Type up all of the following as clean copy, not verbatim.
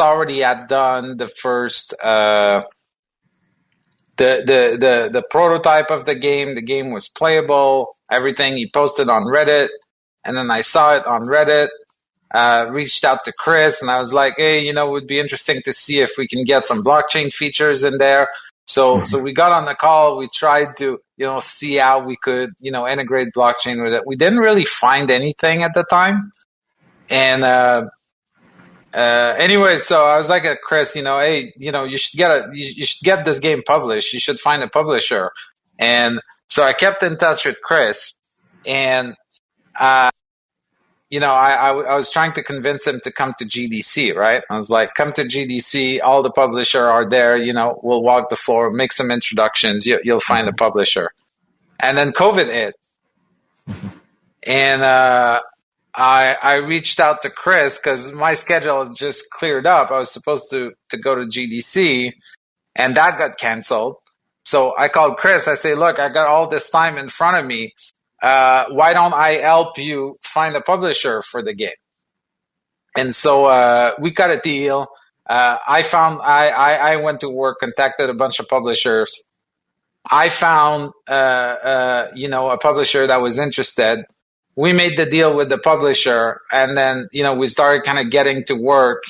Already had done the first the prototype of the game. The game was playable, everything. He posted on Reddit, and then I saw it on Reddit. Reached out to Chris, and I was like, hey, it would be interesting to see if we can get some blockchain features in there. So we got on the call. We tried to see how we could integrate blockchain with it. We didn't really find anything at the time, and anyway, so I was like, Chris, hey, you should get this game published. You should find a publisher. And so I kept in touch with Chris, and I was trying to convince him to come to GDC, right? I was like, come to GDC. All the publisher are there. We'll walk the floor, make some introductions. You'll find a publisher. And then COVID hit, and I reached out to Chris because my schedule just cleared up. I was supposed to go to GDC, and that got canceled. So I called Chris. I say, look, I got all this time in front of me. Why don't I help you find a publisher for the game? And so we got a deal. I went to work, contacted a bunch of publishers. I found a publisher that was interested. We made the deal with the publisher, and then, we started kind of getting to work,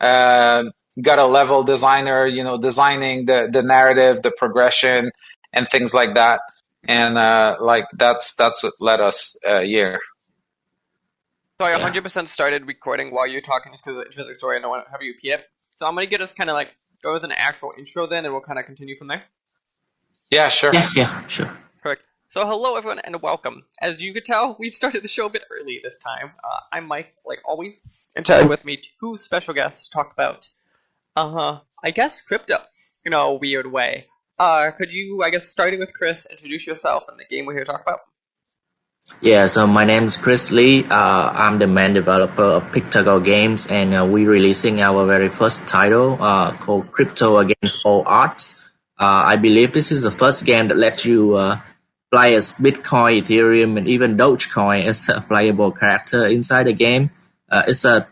got a level designer, designing the narrative, the progression, and things like that. And, that's what led us here. So I 100% started recording while you're talking just because of the interesting story. I don't want to have you repeat it. So I'm going to get us kind of go with an actual intro then, and we'll kind of continue from there. Yeah, sure. Yeah, sure. Perfect. So hello, everyone, and welcome. As you could tell, we've started the show a bit early this time. I'm Mike, like always, and today with me two special guests to talk about, I guess, crypto, in a weird way. Could you, I guess, starting with Chris, introduce yourself and the game we're here to talk about? Yeah, so my name is Chris Lee. I'm the main developer of Pictago Games, and we're releasing our very first title called Crypto Against All Odds. I believe this is the first game that lets you play as Bitcoin, Ethereum, and even Dogecoin as a playable character inside the game. It's a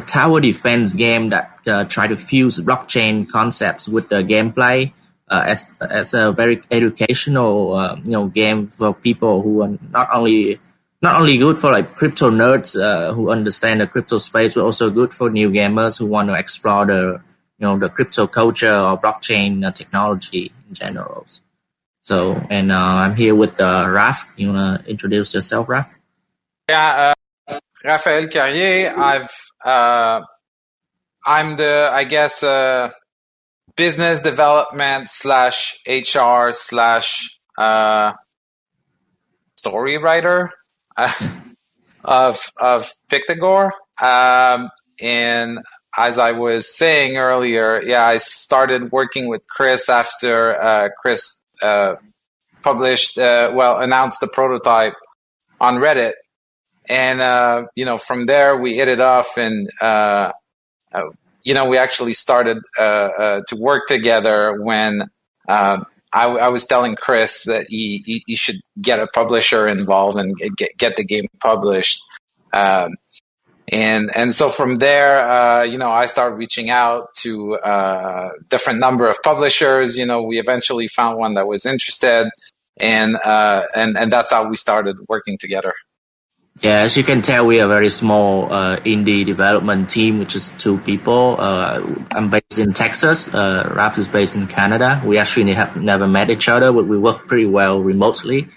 tower defense game that try to fuse blockchain concepts with the gameplay as a very educational game for people who are not only good for crypto nerds who understand the crypto space, but also good for new gamers who want to explore the crypto culture or blockchain technology in general. So, and I'm here with Raf. You want to introduce yourself, Raf? Yeah, Raphael Carrier. I'm the, I guess, business development / HR / story writer of Pictagore. And as I was saying earlier, I started working with Chris after Chris announced the prototype on Reddit. And, from there we hit it off, and, we actually started to work together when I was telling Chris that he should get a publisher involved and get the game published. And so from there, I started reaching out to different number of publishers. We eventually found one that was interested, and that's how we started working together. Yeah, as you can tell, we are a very small indie development team, which is 2 people. I'm based in Texas. Raf is based in Canada. We actually have never met each other, but we work pretty well remotely.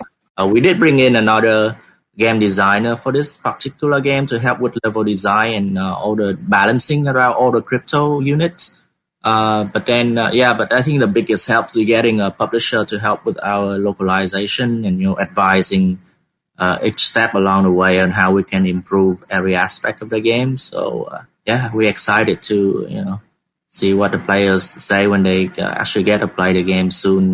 We did bring in another game designer for this particular game to help with level design and all the balancing around all the crypto units. But I think the biggest help is getting a publisher to help with our localization and advising each step along the way on how we can improve every aspect of the game. So we're excited to see what the players say when they actually get to play the game soon.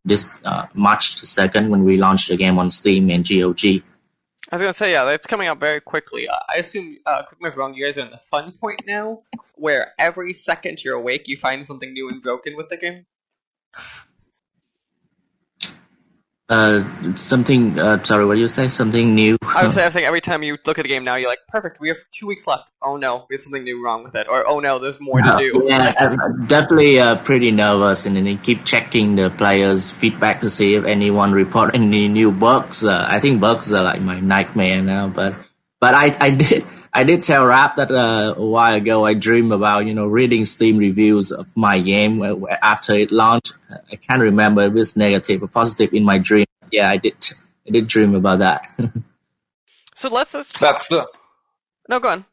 This March 2nd when we launch the game on Steam and GOG. I was going to say, that's coming out very quickly. I assume, correct me if I'm wrong, you guys are in the fun point now, where every second you're awake, you find something new and broken with the game? Something. Sorry, what did you say? Something new. I would say I think every time you look at a game now, you're like, perfect, we have 2 weeks left. Oh no, we have something new wrong with it. Or oh no, there's more to do. Yeah, I'm definitely pretty nervous, and then you keep checking the players' feedback to see if anyone report any new bugs. I think bugs are like my nightmare now. But I did tell Rap that a while ago I dream about reading Steam reviews of my game after it launched. I can't remember if it's negative or positive in my dream. Yeah, I did dream about that. So let's talk. No, go on.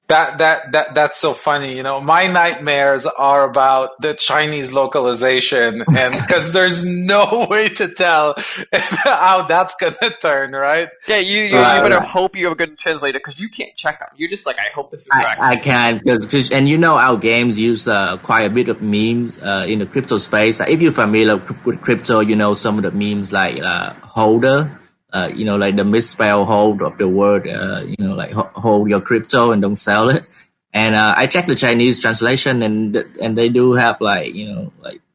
That's so funny. My nightmares are about the Chinese localization, and because there's no way to tell how that's gonna turn, right? Yeah, you better hope you have a good translator, because you can't check them. You're just like, I hope this is correct. I can't, because our games use quite a bit of memes in the crypto space. If you're familiar with crypto, some of the memes like holder. Like the misspell hold of the word, like hold your crypto and don't sell it. And I checked the Chinese translation, and they do have like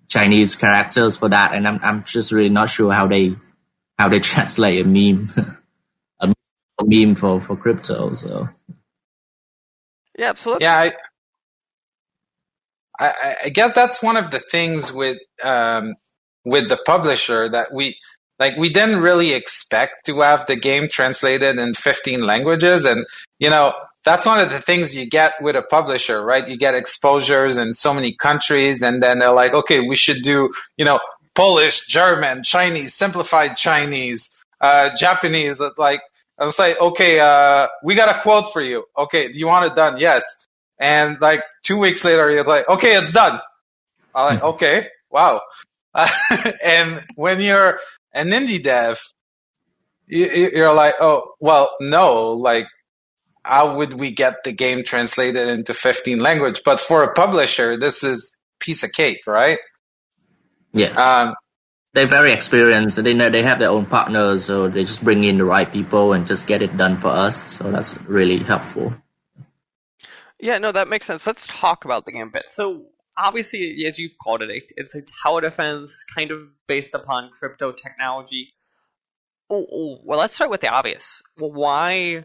Chinese characters for that. And I'm just really not sure how they translate a meme, a meme for crypto. So yeah, absolutely. Yeah, I guess that's one of the things with the publisher that we didn't really expect to have the game translated in 15 languages. And, that's one of the things you get with a publisher, right? You get exposures in so many countries, and then they're like, okay, we should do, Polish, German, Chinese, simplified Chinese, Japanese. I was like, okay, we got a quote for you. Okay, do you want it done? Yes. And 2 weeks later, you're like, okay, it's done. I'm like, okay, wow. And when you're an indie dev, you're like, oh, well, no, how would we get the game translated into 15 language? But for a publisher, this is piece of cake, right? Yeah. They're very experienced. They know they have their own partners, so they just bring in the right people and just get it done for us. So that's really helpful. Yeah, no, that makes sense. Let's talk about the game a bit. So obviously, as you called it, it's a tower defense kind of based upon crypto technology. Well, let's start with the obvious. Well, why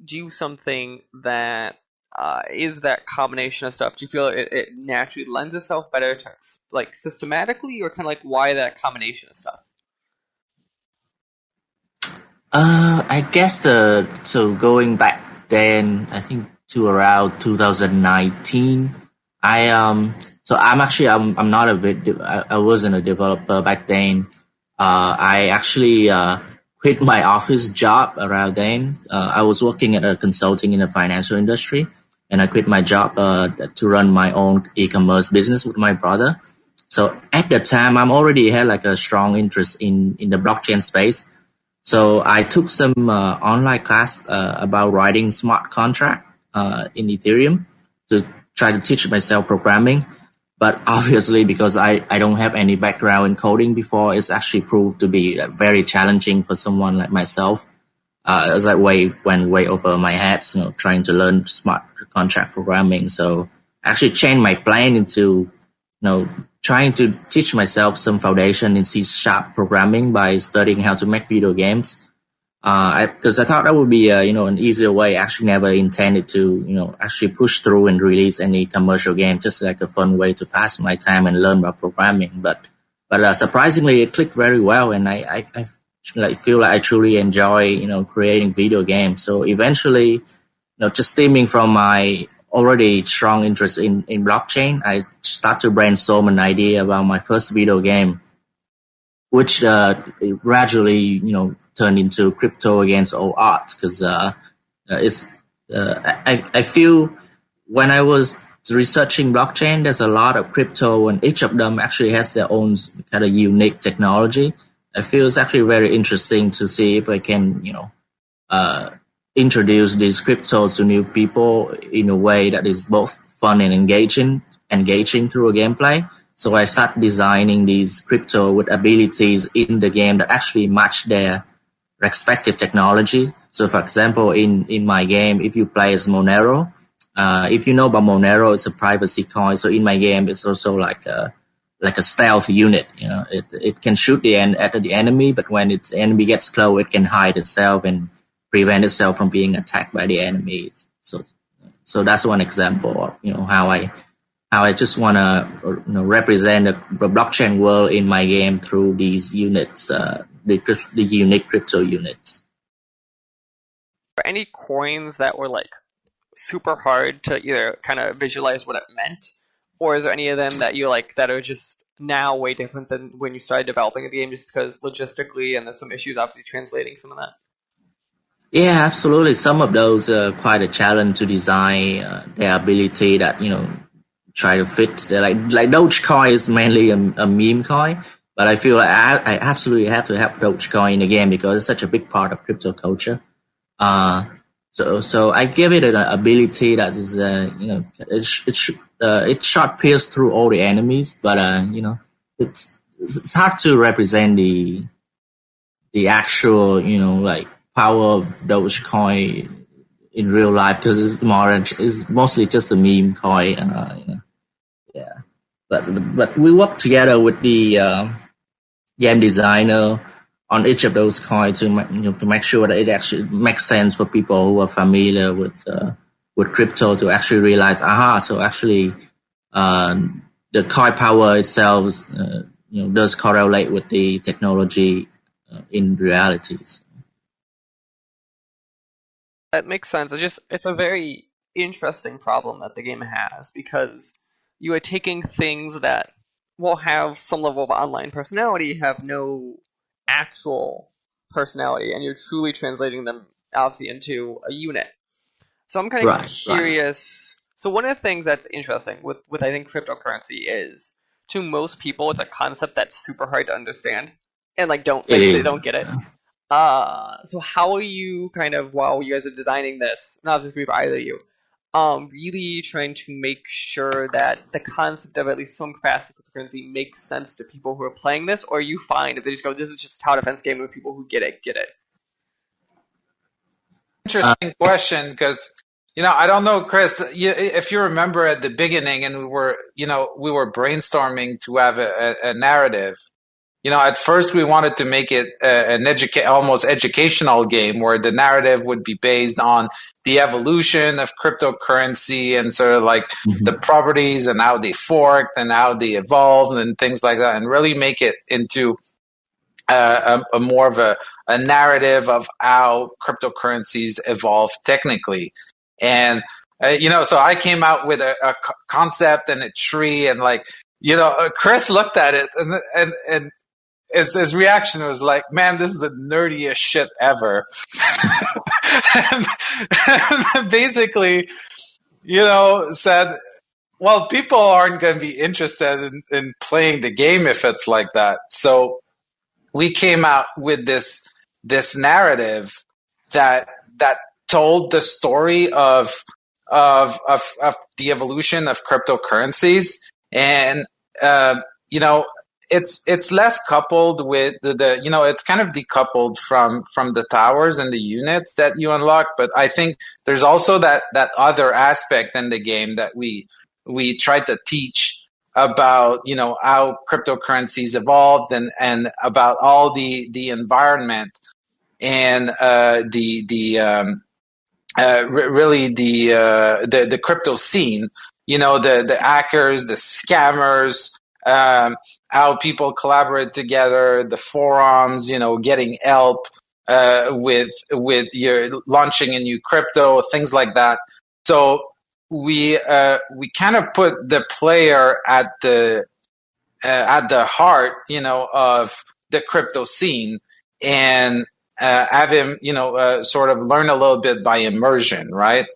do something that is that combination of stuff? Do you feel it naturally lends itself better to systematically, or kind of why that combination of stuff? I guess so going back then, I think to around 2019, I'm not I wasn't a developer back then. I actually quit my office job around then. I was working at a consulting in the financial industry, and I quit my job to run my own e-commerce business with my brother. So at the time, I'm already had a strong interest in the blockchain space. So I took some online class about writing smart contract in Ethereum to try to teach myself programming. But obviously, because I don't have any background in coding before, it's actually proved to be very challenging for someone like myself. It was went way over my head, trying to learn smart contract programming. So I actually changed my plan into, trying to teach myself some foundation in C# programming by studying how to make video games. Because I thought that would be, an easier way. I actually never intended to, actually push through and release any commercial game, just like a fun way to pass my time and learn about programming. But surprisingly, it clicked very well, and I feel like I truly enjoy, creating video games. So eventually, just stemming from my already strong interest in blockchain, I start to brainstorm an idea about my first video game, which gradually, turned into crypto against all odds. Because I feel when I was researching blockchain, there's a lot of crypto, and each of them actually has their own kind of unique technology. I feel it's actually very interesting to see if I can, introduce these cryptos to new people in a way that is both fun and engaging through a gameplay. So I start designing these crypto with abilities in the game that actually match their respective technology. So for example, in my game, if you play as Monero, if you know about Monero, it's a privacy coin. So in my game, it's also like a stealth unit. It can shoot at the enemy, but when its enemy gets close, it can hide itself and prevent itself from being attacked by the enemies. So that's one example of how I just want to represent the blockchain world in my game through these units, the unique crypto units. Are any coins that were like super hard to either kind of visualize what it meant, or is there any of them that you like that are just now way different than when you started developing the game, just because logistically and there's some issues obviously translating some of that? Yeah, absolutely. Some of those are quite a challenge to design. Their ability that try to fit. They're like Dogecoin is mainly a meme coin, but I feel like I absolutely have to have Dogecoin in the game because it's such a big part of crypto culture. So I give it an ability that is it shot pierce through all the enemies, but it's hard to represent the actual like power of Dogecoin in real life because it's mostly just a meme coin. Yeah, but we work together with the game designer on each of those coins to make sure that it actually makes sense for people who are familiar with crypto to actually realize, so actually the coin power itself does correlate with the technology in realities. That makes sense. It's a very interesting problem that the game has, because you are taking things that will have some level of online personality, have no actual personality, and you're truly translating them obviously into a unit. So I'm kind of curious. Right. So one of the things that's interesting with I think cryptocurrency is, to most people, it's a concept that's super hard to understand, and like they don't get it. So how are you kind of, while you guys are designing this, not just for either of you, really trying to make sure that the concept of at least some capacity of cryptocurrency makes sense to people who are playing this, or you find if they just go, this is just a tower defense game, with people who get it. Interesting question, because I don't know, Chris, if you remember at the beginning, and we were brainstorming to have a narrative. At first we wanted to make it an almost educational game where the narrative would be based on the evolution of cryptocurrency and sort of like the properties and how they forked and how they evolved and things like that, and really make it into a more of a narrative of how cryptocurrencies evolve technically. And so I came out with a concept and a tree, and Chris looked at it and his reaction was like, man, this is the nerdiest shit ever. and basically, said, well, people aren't going to be interested in playing the game if it's like that. So we came out with this narrative that told the story of the evolution of cryptocurrencies, and it's less coupled with the it's kind of decoupled from the towers and the units that you unlock. But I think there's also that other aspect in the game that we tried to teach about how cryptocurrencies evolved and about all the environment and really the crypto scene, the hackers, the scammers, how people collaborate together, the forums, getting help with your launching a new crypto, things like that. So we kind of put the player at the heart, of the crypto scene, and have him, sort of learn a little bit by immersion, right?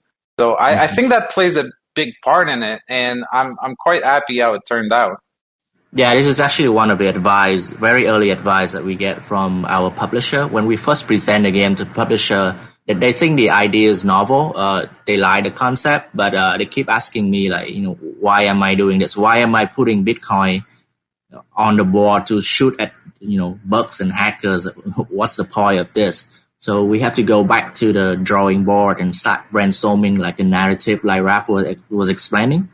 So I think that plays a big part in it, and I'm quite happy how it turned out. Yeah, this is actually one of the very early advice that we get from our publisher. When we first present the game to publisher, they think the idea is novel. They like the concept, but they keep asking me, why am I doing this? Why am I putting Bitcoin on the board to shoot at, bugs and hackers? What's the point of this? So we have to go back to the drawing board and start brainstorming like a narrative, like Raph was explaining.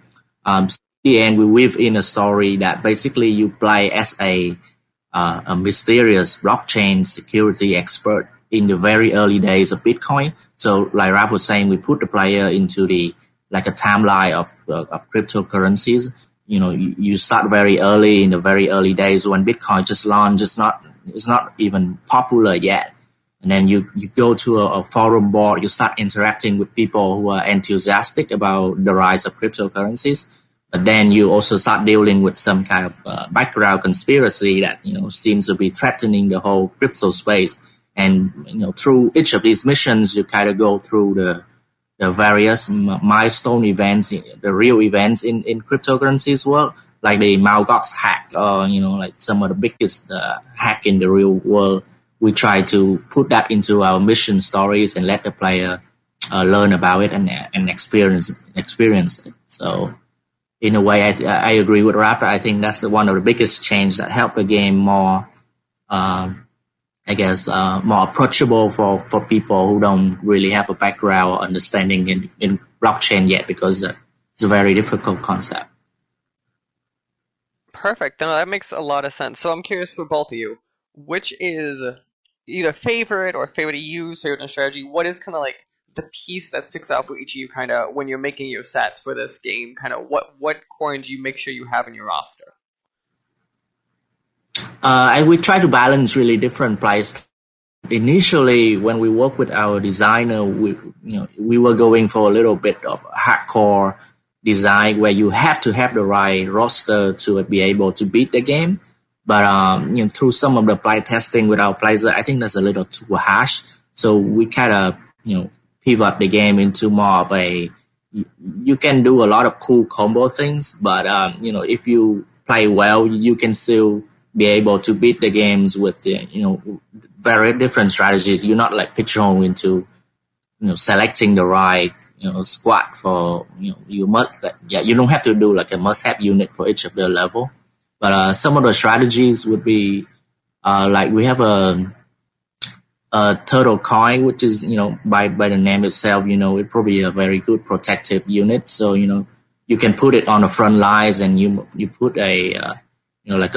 the end, we weave in a story that basically you play as a mysterious blockchain security expert in the very early days of Bitcoin. So, like Ralph was saying, we put the player into the like a timeline of cryptocurrencies. You start very early in the very early days when Bitcoin just launched. It's not even popular yet. And then you go to a forum board, you start interacting with people who are enthusiastic about the rise of cryptocurrencies. But then you also start dealing with some kind of background conspiracy that seems to be threatening the whole crypto space. And through each of these missions, you kind of go through the various milestone events, the real events in cryptocurrencies world, like the Mt. Gox hack, or like some of the biggest hack in the real world. We try to put that into our mission stories and let the player learn about it and experience it. So, in a way, I agree with Raph. I think that's one of the biggest change that helped the game more, more approachable for people who don't really have a background or understanding in blockchain yet, because it's a very difficult concept. Perfect. No, that makes a lot of sense. So I'm curious for both of you, which is either favorite to use, favorite in strategy? What is kind of like the piece that sticks out for each of you kind of when you're making your sets for this game? Kind of what coin do you make sure you have in your roster? We try to balance really different price. Initially, when we work with our designer, we were going for a little bit of hardcore design where you have to have the right roster to be able to beat the game. But through some of the play testing with our players, I think that's a little too harsh. So we kind of pivot the game into more of you can do a lot of cool combo things, but if you play well, you can still be able to beat the games with very different strategies. You're not like pigeonholed into selecting the right squad for you don't have to do like a must-have unit for each of the level. But some of the strategies would be like we have a turtle coin, which is by the name itself, it's probably a very good protective unit. So you can put it on the front lines, and you put like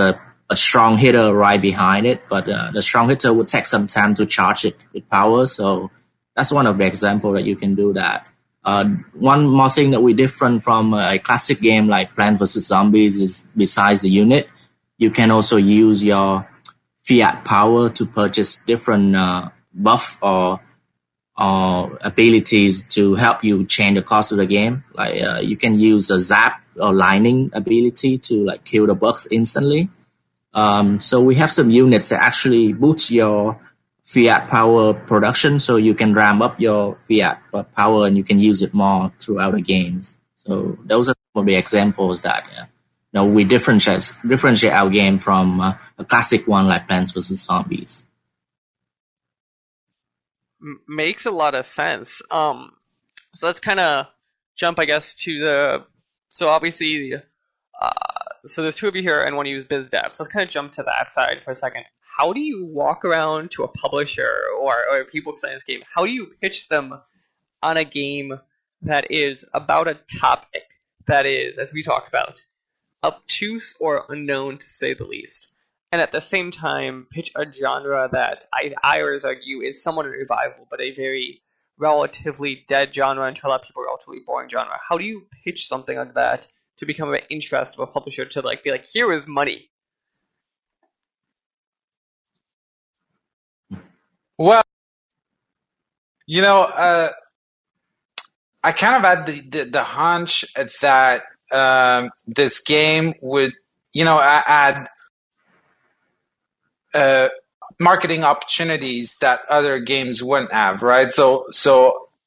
a strong hitter right behind it. But the strong hitter would take some time to charge it with power. So that's one of the examples that you can do that. One more thing that we're different from a classic game like Plants vs. Zombies is, besides the unit, you can also use your fiat power to purchase different buff or abilities to help you change the course of the game. Like you can use a zap or lightning ability to like kill the bugs instantly. So we have some units that actually boost your fiat power production, so you can ramp up your fiat power and you can use it more throughout the games. So those are some of the examples that we differentiate our game from a classic one like Plants vs. Zombies. Makes a lot of sense. So let's kind of jump, I guess, to so obviously, so there's two of you here and one of you is biz dev. So let's kind of jump to that side for a second. How do you walk around to a publisher or people excited this game? How do you pitch them on a game that is about a topic that is, as we talked about, obtuse or unknown to say the least? And at the same time, pitch a genre that I always argue is somewhat a revival, but a very relatively dead genre and to a lot of people, a relatively boring genre. How do you pitch something like that to become of interest of a publisher to be like, here is money? Well, I kind of had the hunch that this game would, add marketing opportunities that other games wouldn't have, right? So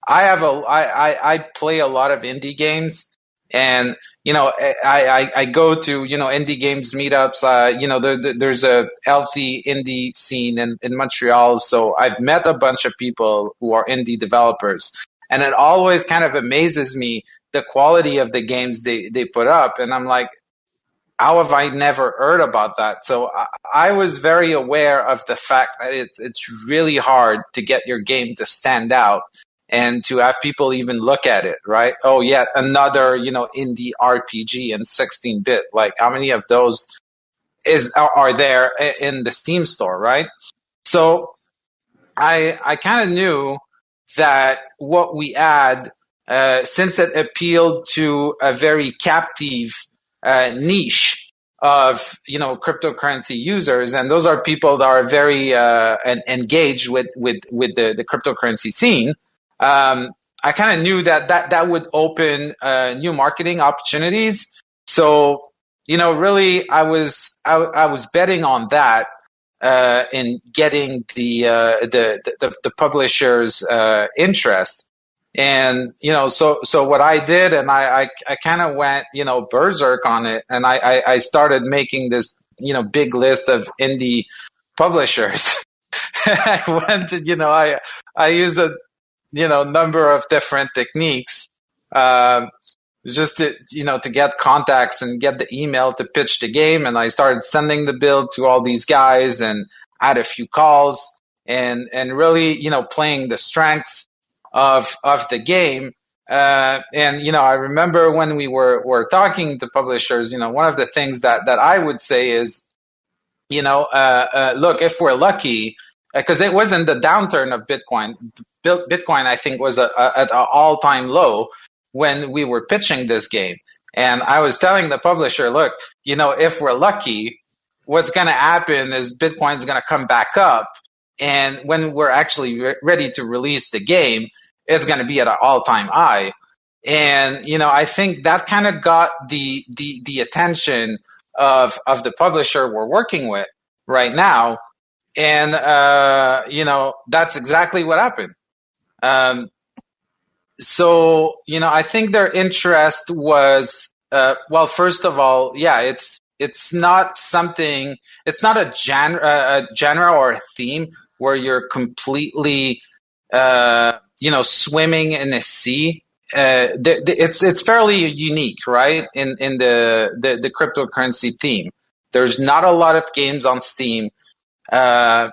I play a lot of indie games. And, I go to, indie games meetups. There's a healthy indie scene in Montreal. So I've met a bunch of people who are indie developers. And it always kind of amazes me the quality of the games they put up. And I'm like, how have I never heard about that? So I was very aware of the fact that it's really hard to get your game to stand out. and to have people even look at it, right? Oh, yet another, indie RPG in 16-bit. Like, how many of those are there in the Steam store, right? So I kind of knew that what we had, since it appealed to a very captive niche of cryptocurrency users, and those are people that are very engaged with the cryptocurrency scene. I kind of knew that would open new marketing opportunities. So really, I was betting on that in getting the publisher's interest. And so what I did, and I kind of went berserk on it, and I started making this big list of indie publishers. I went to I used a number of different techniques, just to get contacts and get the email to pitch the game. And I started sending the build to all these guys and had a few calls and really playing the strengths of the game. And I remember when we were talking to publishers, one of the things that I would say is, look, if we're lucky, because it wasn't the downturn of Bitcoin. Bitcoin, I think, was at an all-time low when we were pitching this game. And I was telling the publisher, look, if we're lucky, what's going to happen is Bitcoin's going to come back up. And when we're actually ready to release the game, it's going to be at an all-time high. And, I think that kind of got the attention of the publisher we're working with right now. And, that's exactly what happened. So, I think their interest was, well, first of all, yeah, it's not something, it's not a genre or a theme where you're completely, swimming in a sea. It's fairly unique, right? In the cryptocurrency theme. There's not a lot of games on Steam, that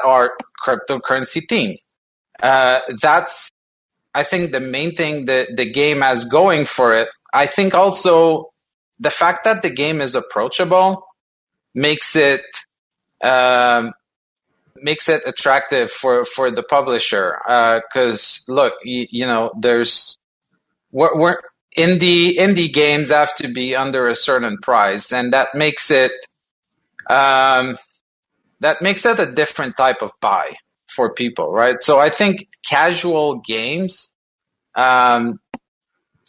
are cryptocurrency themed. That's, I think, the main thing that the game has going for it. I think also the fact that the game is approachable makes it attractive for the publisher. Because look, there's we're indie games have to be under a certain price, and that makes it a different type of buy for people, right? So I think casual games are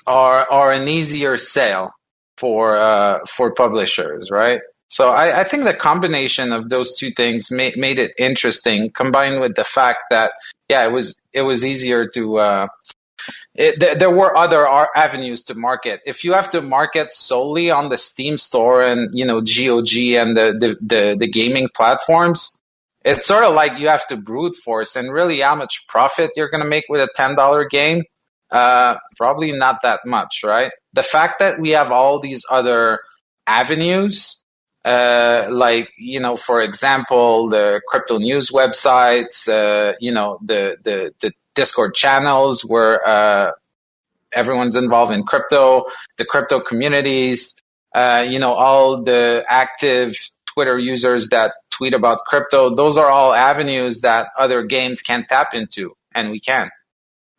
an easier sale for publishers, right? So I think the combination of those two things made it interesting, combined with the fact that it was easier to. There were other avenues to market. If you have to market solely on the Steam store and GOG and the gaming platforms, it's sort of like you have to brute force, and really how much profit you're going to make with a $10 game? Probably not that much, right? The fact that we have all these other avenues, like, for example, the crypto news websites, the Discord channels where everyone's involved in crypto, the crypto communities, all the active Twitter users that tweet about crypto. Those are all avenues that other games can tap into, and we can.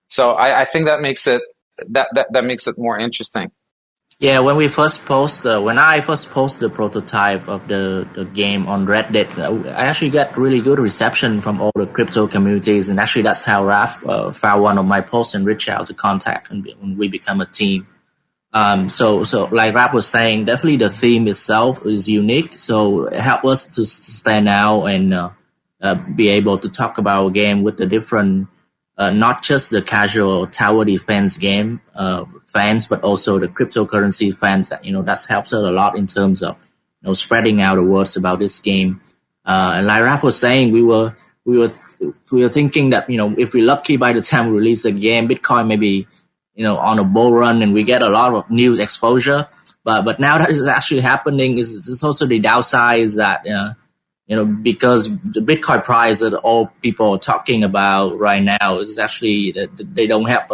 So I think that makes it that makes it more interesting. Yeah, when I first posted the prototype of the game on Reddit, I actually got really good reception from all the crypto communities, and actually that's how Raf found one of my posts and reached out to contact, and we become a team. So like Raf was saying, definitely the theme itself is unique, so it helped us to stand out and be able to talk about a game with the different, not just the casual tower defense game fans, but also the cryptocurrency fans. That that helps us a lot in terms of spreading out the words about this game. And like Raf was saying, we were thinking that if we're lucky, by the time we release the game, Bitcoin maybe on a bull run and we get a lot of news exposure. But now that is actually happening, is also the downside is that because the Bitcoin price that all people are talking about right now is actually that they don't have,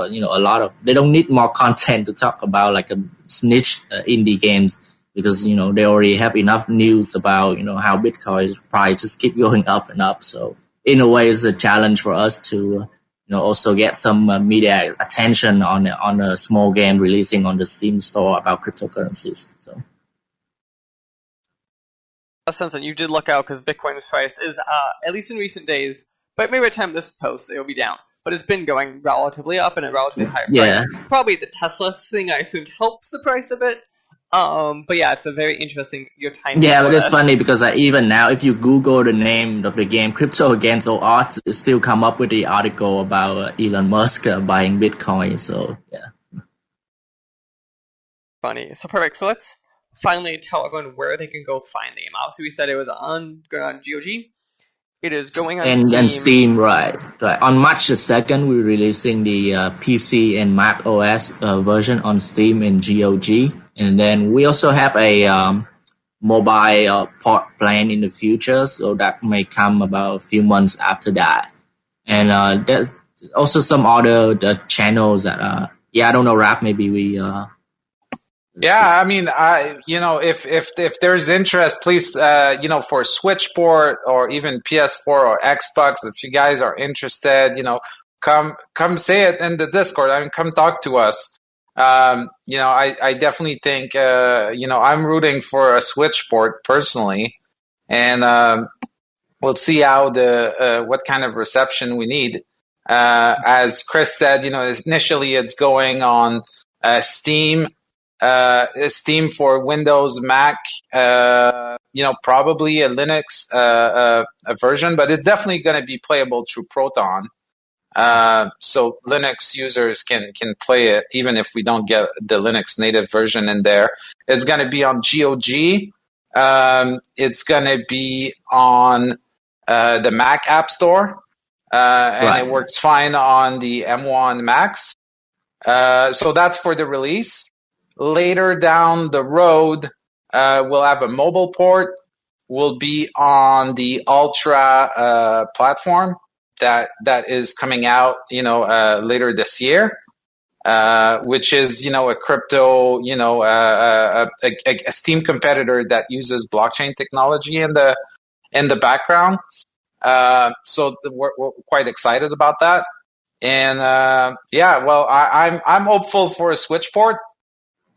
they don't need more content to talk about like a niche indie games because, they already have enough news about, how Bitcoin's price just keep going up and up. So in a way, it's a challenge for us to, also get some media attention on a small game releasing on the Steam store about cryptocurrencies. So. Sense that you did look out because Bitcoin's price is, at least in recent days, but maybe by the time this posts, it'll be down. But it's been going relatively up and a relatively higher price. Probably the Tesla thing, I assumed, helps the price a bit. But yeah, it's a very interesting your time. Yeah, but it's funny because even now, if you Google the name of the game, Crypto Against All Odds, it still come up with the article about Elon Musk buying Bitcoin. So yeah, funny. So perfect. So let's finally tell everyone where they can go find the game. Obviously, we said it was on GOG. It is going on Steam. And Steam, right. On March the 2nd, we're releasing the PC and Mac OS version on Steam and GOG. And then we also have a mobile port plan in the future, so that may come about a few months after that. And there's also some other channels that, I don't know, Rap, maybe we... Yeah, I mean, if there's interest, please, for Switch port or even PS4 or Xbox, if you guys are interested, come say it in the Discord. I mean, come talk to us. I definitely think, I'm rooting for a Switch port personally, and we'll see how what kind of reception we need. As Chris said, initially it's going on Steam. Steam for Windows, Mac, probably a Linux a version, but it's definitely going to be playable through Proton. So Linux users can play it even if we don't get the Linux native version in there. It's going to be on GOG. It's going to be on the Mac App Store, and it works fine on the M1 Macs. So that's for the release. Later down the road, we'll have a mobile port. We'll be on the Ultra platform that is coming out, later this year, which is, a crypto, a Steam competitor that uses blockchain technology in the background. So we're quite excited about that. And I'm hopeful for a Switch port.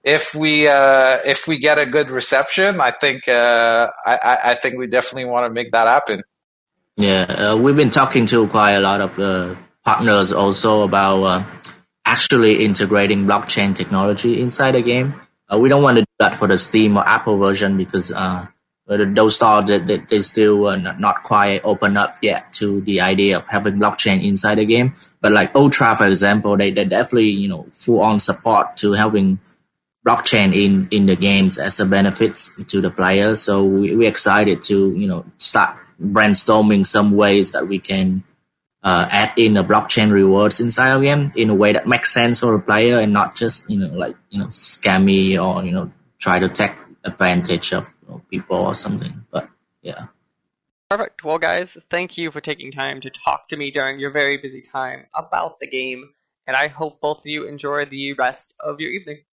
If we get a good reception, I think I think we definitely want to make that happen. Yeah, we've been talking to quite a lot of partners also about actually integrating blockchain technology inside the game. We don't want to do that for the Steam or Apple version because those stores they still not quite open up yet to the idea of having blockchain inside the game. But like Ultra, for example, they definitely full on support to having blockchain in the games as a benefits to the players. So we're excited to start brainstorming some ways that we can add in the blockchain rewards inside our game in a way that makes sense for the player and not just scammy or try to take advantage of people or something. But yeah. Perfect. Well, guys, thank you for taking time to talk to me during your very busy time about the game, and I hope both of you enjoy the rest of your evening.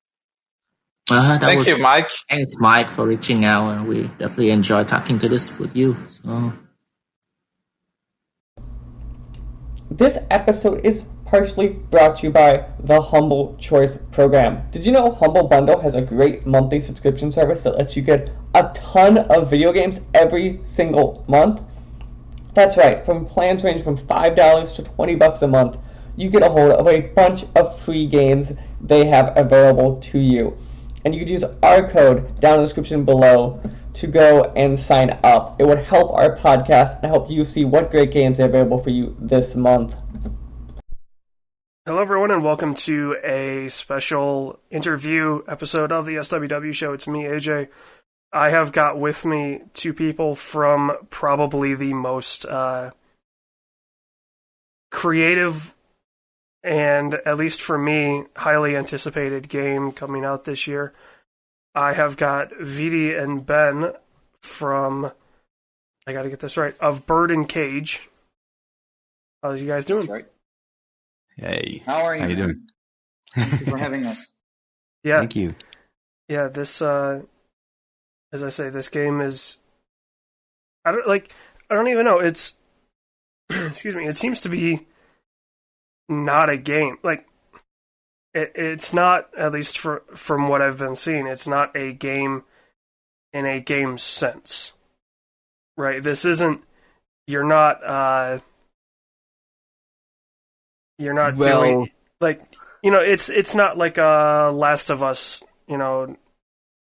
Thank you, Mike. Thanks, Mike, for reaching out, and we definitely enjoy talking to this with you. So, this episode is partially brought to you by the Humble Choice program. Did you know Humble Bundle has a great monthly subscription service that lets you get a ton of video games every single month? That's right, from plans range from $5 to $20 a month, you get a hold of a bunch of free games they have available to you. And you could use our code down in the description below to go and sign up. It would help our podcast and help you see what great games are available for you this month. Hello, everyone, and welcome to a special interview episode of the SWW show. It's me, AJ. I have got with me two people from probably the most creative and, at least for me, highly anticipated game coming out this year. I have got Vidi and Ben from I got to get this right, of Bird and Cage. How's you guys doing? That's right. Hey. How are you? How you man? doing? Thank you for having us. Yeah. Thank you. Yeah, this as I say, this game is I don't even know. It's excuse me, it seems to be not a game. Like it's not, at least from what I've been seeing, it's not a game in a game sense. Right? This isn't you're not doing like, you know, it's not like Last of Us, you know,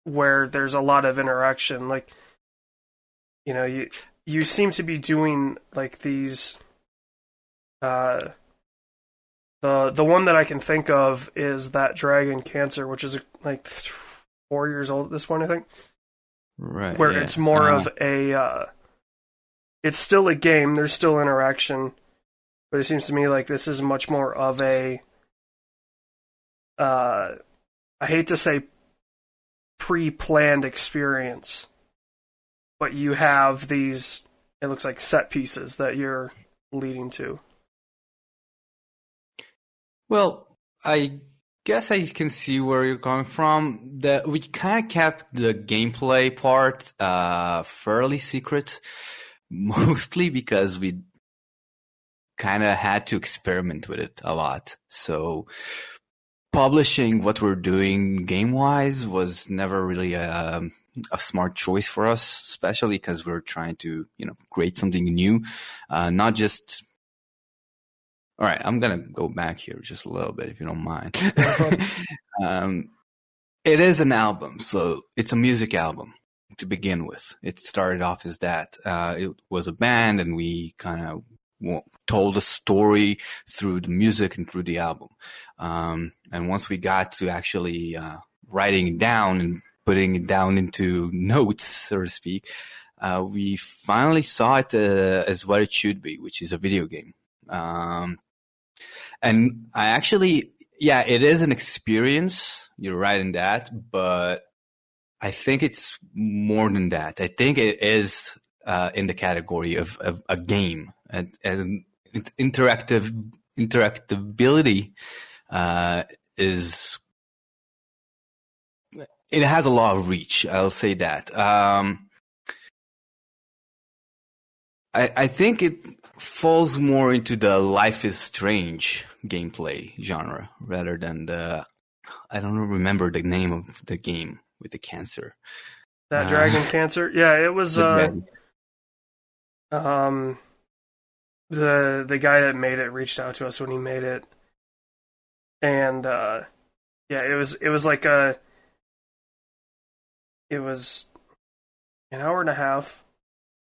where there's a lot of interaction. Like, you know, you seem to be doing like these the one that I can think of is that Dragon Cancer, which is like 4 years old at this point, I think. Right. Where yeah. it's more of a it's still a game, there's still interaction, but it seems to me like this is much more of a I hate to say pre-planned experience, but you have these, it looks like, set pieces that you're leading to. Well, I guess I can see where you're coming from. We kind of kept the gameplay part fairly secret, mostly because we kind of had to experiment with it a lot. So publishing what we're doing game-wise was never really a smart choice for us, especially because we're trying to, you know, create something new, not just. All right, I'm gonna go back here just a little bit, if you don't mind. It is an album, so it's a music album to begin with. It started off as that. It was a band, and we kind of told a story through the music and through the album. And once we got to actually writing it down and putting it down into notes, so to speak, we finally saw it as what it should be, which is a video game. And I actually, yeah, it is an experience. You're right in that, but I think it's more than that. I think it is in the category of a game, and interactability is. It has a lot of reach. I'll say that. I think it falls more into the Life is Strange gameplay genre rather than I don't remember the name of the game with the cancer. That Dragon Cancer? Yeah, it was the guy that made it reached out to us when he made it. And yeah, it was an hour and a half.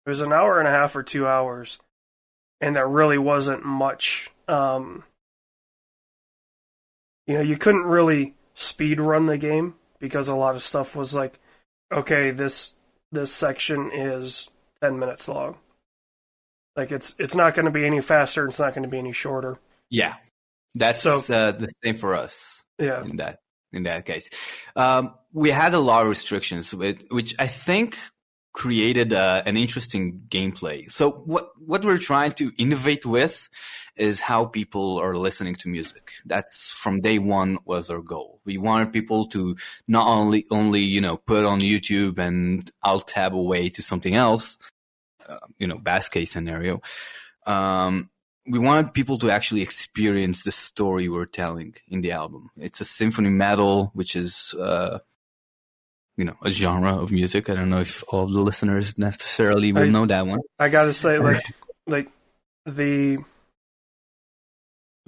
It was an hour and a half or 2 hours, and there really wasn't much. You know, you couldn't really speed run the game because a lot of stuff was like, okay, this section is 10 minutes long. Like it's not going to be any faster. It's not going to be any shorter. Yeah, that's the same for us. Yeah, in that case, we had a lot of restrictions, which I think created an interesting gameplay. So what we're trying to innovate with is how people are listening to music. That's from day one was our goal. We wanted people to not only you know, put on YouTube and alt tab away to something else, you know, best case scenario. We wanted people to actually experience the story we're telling in the album. It's a symphony metal, which is you know, a genre of music. I don't know if all the listeners necessarily will know that one. I gotta say, like the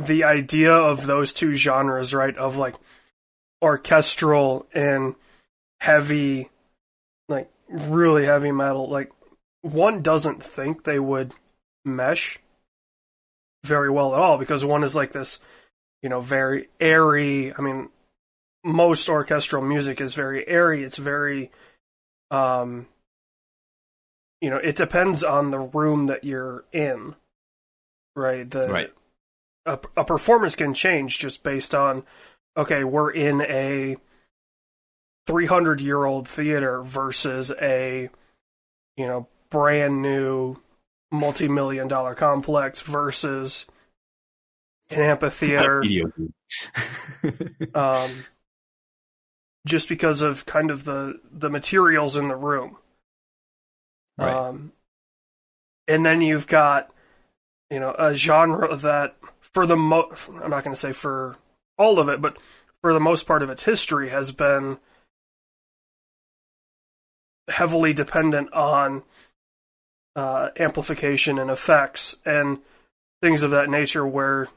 idea of those two genres, right? Of like orchestral and heavy, like really heavy metal. Like one doesn't think they would mesh very well at all because one is like this, you know, very airy. I mean, most orchestral music is very airy. It's very, you know, it depends on the room that you're in, right? Right. A performance can change just based on, okay, we're in a 300-year-old theater versus a, you know, brand new multi-million dollar complex versus an amphitheater. Video game. Just because of kind of the materials in the room. Right. And then you've got, a genre that I'm not going to say for all of it, but for the most part of its history has been heavily dependent on amplification and effects and things of that nature, where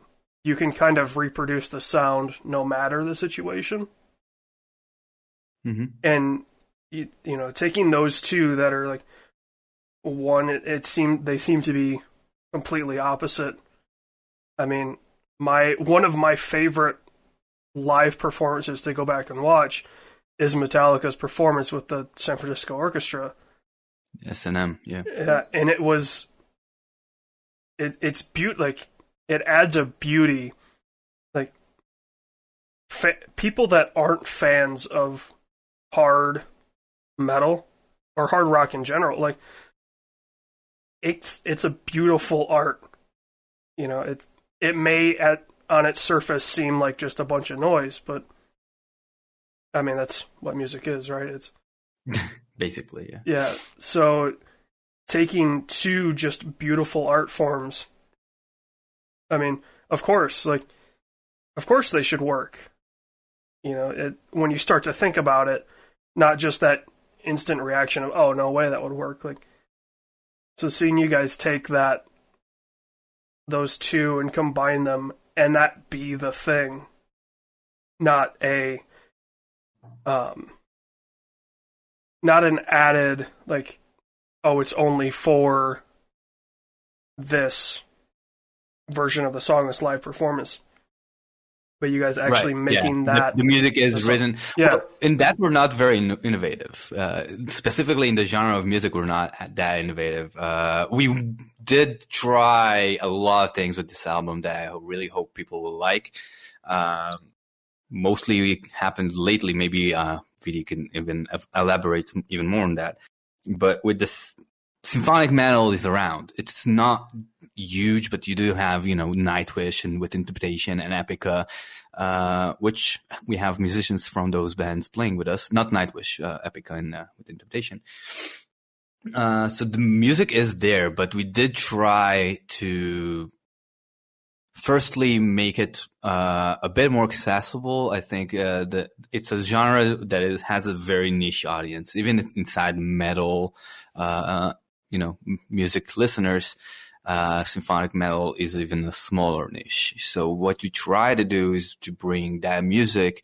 you can kind of reproduce the sound no matter the situation. Mm-hmm. And taking those two that are like one, they seem to be completely opposite. I mean, one of my favorite live performances to go back and watch is Metallica's performance with the San Francisco Orchestra. S&M, yeah. Yeah, and it was it's like it adds a beauty, like people that aren't fans of hard metal or hard rock in general, like it's a beautiful art. It may on its surface seem like just a bunch of noise, but I mean that's what music is, right? It's basically, yeah. Yeah. So taking two just beautiful art forms, I mean, of course they should work. When you start to think about it, not just that instant reaction of, oh, no way that would work. Like, so seeing you guys take those two and combine them, and that be the thing, not an added, like, oh, it's only for this version of the song, this live performance. But you guys actually making that... The music is written... Yeah. Well, in that, we're not very innovative. Specifically in the genre of music, we're not that innovative. We did try a lot of things with this album that I really hope people will like. Mostly it happened lately. Maybe Vidi can even elaborate even more on that. But with this, symphonic metal is around. It's not huge, but you do have, Nightwish and With Interpretation and Epica, which we have musicians from those bands playing with us. Not Nightwish, Epica and With Interpretation. So the music is there, but we did try to firstly make it a bit more accessible. I think that it's a genre that has a very niche audience, even inside metal, music listeners. Symphonic metal is even a smaller niche. So what you try to do is to bring that music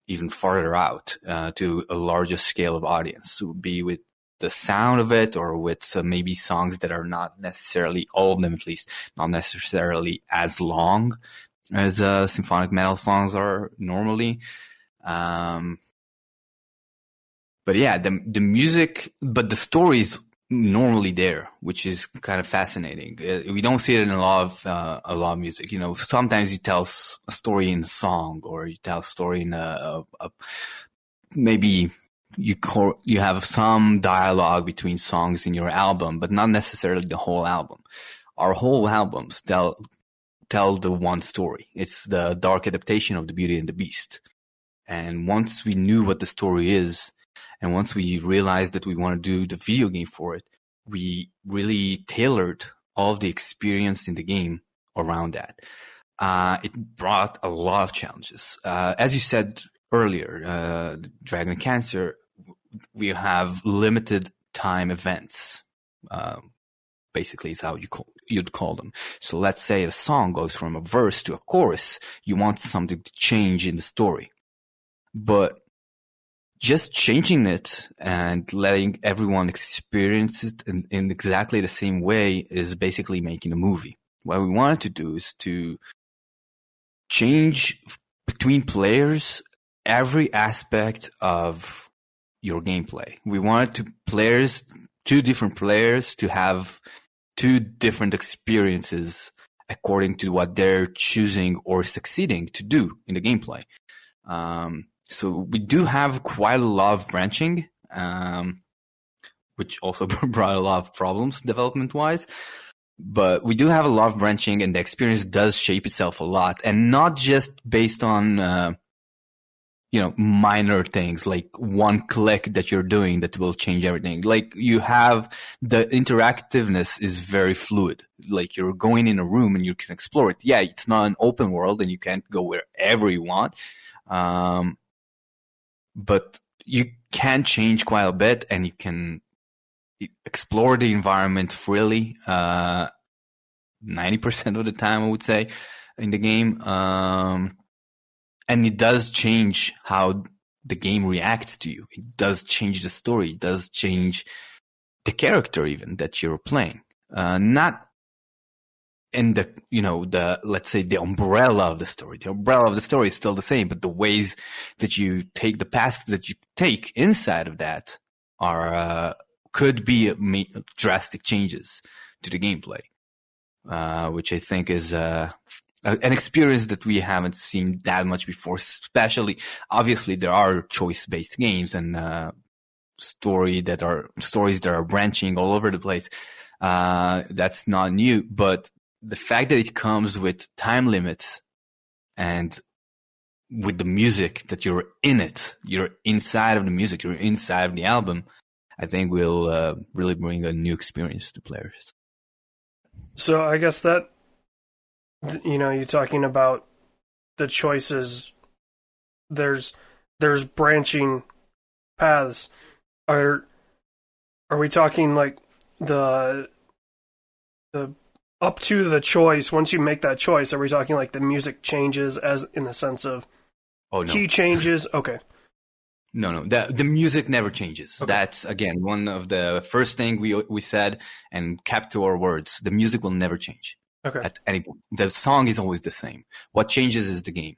even farther out to a larger scale of audience, to be with the sound of it, or with maybe songs that are not necessarily, all of them at least, not necessarily as long as symphonic metal songs are normally. But yeah, the music, but the story is normally there, which is kind of fascinating. We don't see it in a lot of music. Sometimes you tell a story in a song, or you tell a story in maybe you have some dialogue between songs in your album, but not necessarily the whole album. Our whole albums tell the one story. It's the dark adaptation of the Beauty and the Beast. And once we knew what the story is, and once we realized that we want to do the video game for it, we really tailored all of the experience in the game around that. It brought a lot of challenges. As you said earlier, Dragon and Cancer, we have limited time events. Basically, is how you'd call them. So let's say a song goes from a verse to a chorus. You want something to change in the story. But just changing it and letting everyone experience it in exactly the same way is basically making a movie. What we wanted to do is to change between players every aspect of your gameplay. We wanted two different players to have two different experiences according to what they're choosing or succeeding to do in the gameplay. So we do have quite a lot of branching. which also brought a lot of problems development-wise. But we do have a lot of branching, and the experience does shape itself a lot, and not just based on minor things like one click that you're doing that will change everything. Like you have the interactiveness is very fluid. Like you're going in a room and you can explore it. Yeah, it's not an open world and you can't go wherever you want. But you can change quite a bit and you can explore the environment freely. 90% of the time, I would say, in the game. And it does change how the game reacts to you. It does change the story. It does change the character even that you're playing. Not in let's say the umbrella of the story. The umbrella of the story is still the same, but the ways that you take, the paths that you take inside of that could be drastic changes to the gameplay, which I think is an experience that we haven't seen that much before. Especially, obviously, there are choice-based games and stories that are branching all over the place. That's not new, but the fact that it comes with time limits and with the music that you're in it, you're inside of the music, you're inside of the album, I think will really bring a new experience to players. So I guess that, you're talking about the choices. There's branching paths. Are we talking like the up to the choice? Once you make that choice, are we talking like the music changes as in the sense of key changes? Okay. No. The music never changes. Okay. That's again one of the first thing we said and kept to our words. The music will never change. Okay. At any point. The song is always the same. What changes is the game.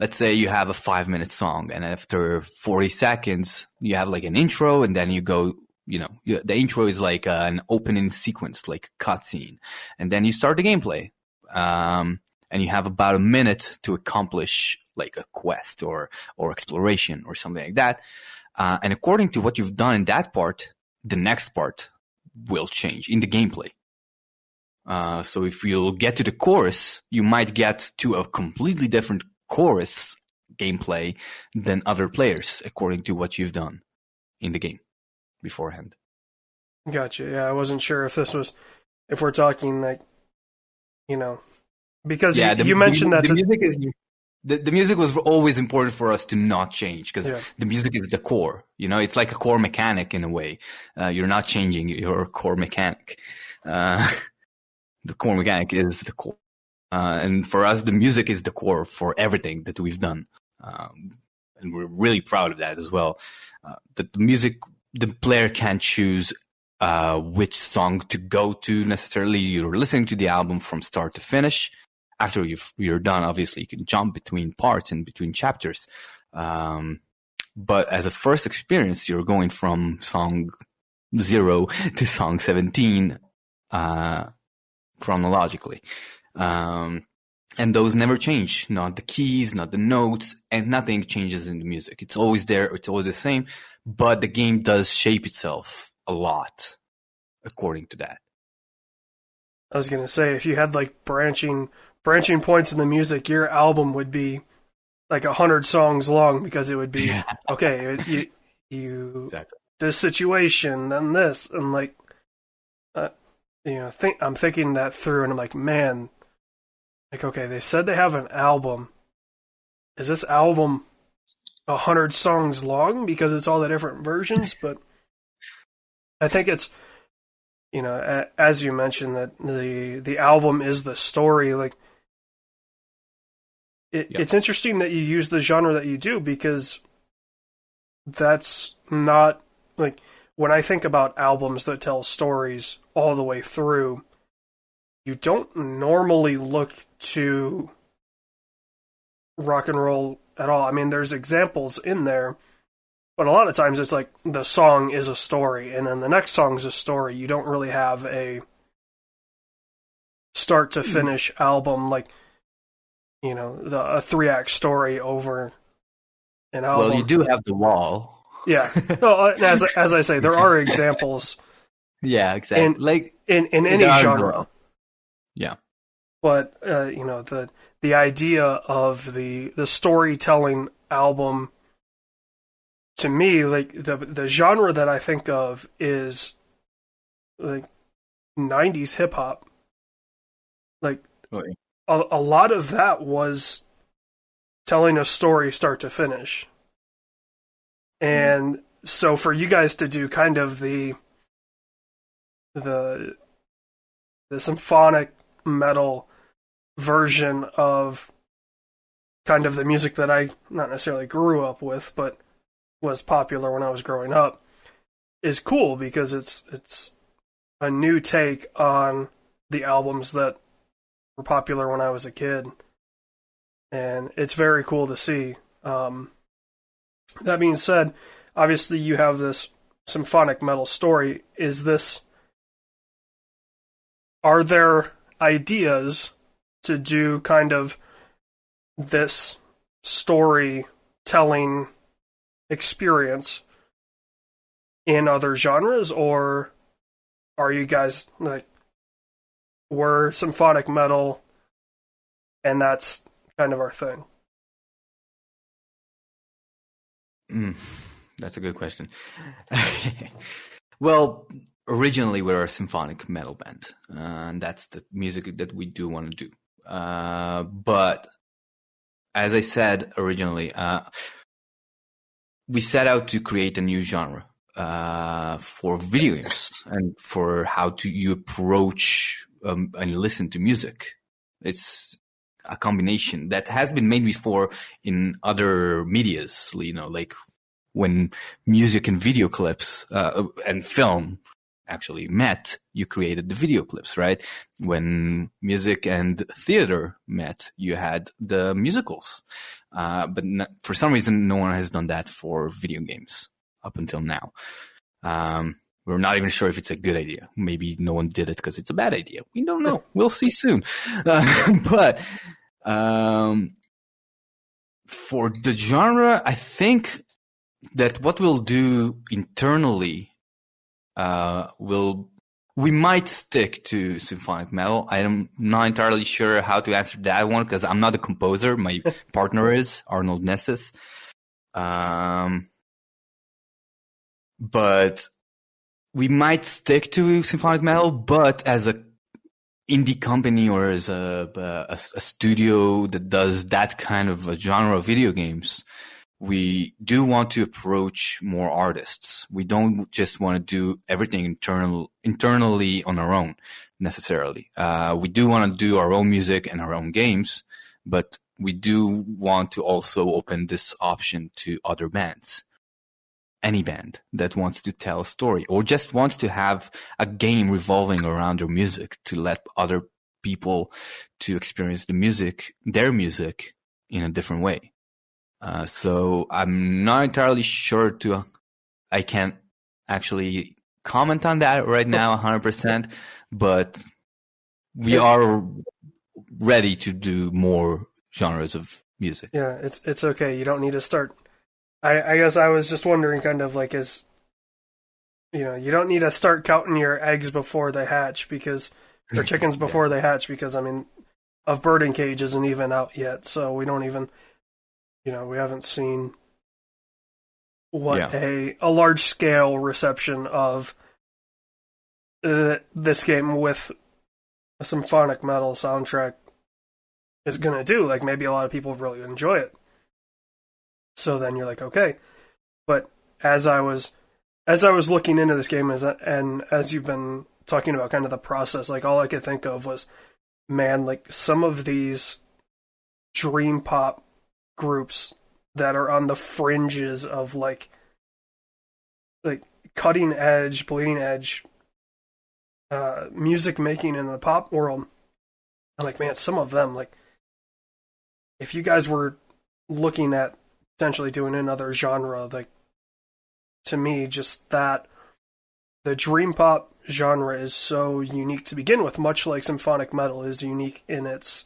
Let's say you have a 5-minute song, and after 40 seconds, you have like an intro, and then you go, the intro is like an opening sequence, like a cutscene. And then you start the gameplay. And you have about a minute to accomplish like a quest or exploration or something like that. And according to what you've done in that part, the next part will change in the gameplay. So if you'll get to the chorus, you might get to a completely different chorus gameplay than other players, according to what you've done in the game beforehand. Gotcha. Yeah, I wasn't sure if we're talking like, because you mentioned that the music is the music was always important for us to not change because the music is the core. It's like a core mechanic in a way. You're not changing your core mechanic. The core mechanic is the core. And for us, the music is the core for everything that we've done. And we're really proud of that as well. That the music, the player can't choose which song to go to necessarily. You're listening to the album from start to finish. After you're done, obviously, you can jump between parts and between chapters. But as a first experience, you're going from song 0 to song 17 chronologically. And those never change. Not the keys, not the notes, and nothing changes in the music. It's always there. It's always the same. But the game does shape itself a lot according to that. I was going to say, if you had like branching points in the music, your album would be like 100 songs long because it would be, okay, you exactly. This situation, then this, and like, I'm thinking that through, and I'm like, man, like, okay, they said they have an album. Is this album 100 songs long because it's all the different versions? But I think it's, as you mentioned, that the album is the story. Like, it's interesting that you use the genre that you do because that's not like when I think about albums that tell stories all the way through, you don't normally look to rock and roll at all. I mean, there's examples in there, but a lot of times it's like the song is a story and then the next song's a story. You don't really have a start to finish album like, a 3-act story over an album. Well, you do have The Wall. Yeah. No, as I say, there are examples Yeah, exactly. in any there are genre. Yeah. But the idea of the storytelling album, to me, like the genre that I think of is like 90s hip hop. Like Oh, yeah. a lot of that was telling a story start to finish. And so for you guys to do kind of the symphonic metal version of kind of the music that I not necessarily grew up with, but was popular when I was growing up, is cool because it's a new take on the albums that were popular when I was a kid, and it's very cool to see. That being said, obviously you have this symphonic metal story. Are there ideas to do kind of this storytelling experience in other genres, or are you guys like, we're symphonic metal and that's kind of our thing? That's a good question. Well, originally we're a symphonic metal band, and that's the music that we do want to do. But as I said originally, we set out to create a new genre for video games and for how you approach and listen to music. It's a combination that has been made before in other medias, like when music and video clips and film actually met, you created the video clips, right? When music and theater met, you had the musicals. But for some reason, no one has done that for video games up until now. We're not even sure if it's a good idea. Maybe no one did it because it's a bad idea. We don't know. We'll see soon. But for the genre, I think that what we'll do internally we might stick to symphonic metal. I'm not entirely sure how to answer that one because I'm not a composer. My partner is Arnold Nesses. But we might stick to symphonic metal, but as a indie company or as a studio that does that kind of a genre of video games, we do want to approach more artists. We don't just want to do everything internally on our own necessarily. We do want to do our own music and our own games, but we do want to also open this option to other bands. Any band that wants to tell a story or just wants to have a game revolving around their music to let other people to experience their music in a different way. So I'm not entirely sure I can't actually comment on that right now 100%, but we are ready to do more genres of music. Yeah, it's okay. You don't need to start. I guess I was just wondering kind of like, you don't need to start counting your eggs before they hatch or chickens before they hatch because, I mean, Of Birding Cage isn't even out yet, so we don't even, we haven't seen what a large scale reception of this game with a symphonic metal soundtrack is going to do. Like, maybe a lot of people really enjoy it. So then you're like, okay. But as I was looking into this game and as you've been talking about kind of the process, like all I could think of was, man, like some of these dream pop groups that are on the fringes of like cutting edge, bleeding edge music making in the pop world. I'm like, man, some of them, like, if you guys were looking at potentially doing another genre, like, to me, just that the dream pop genre is so unique to begin with, much like symphonic metal is unique in its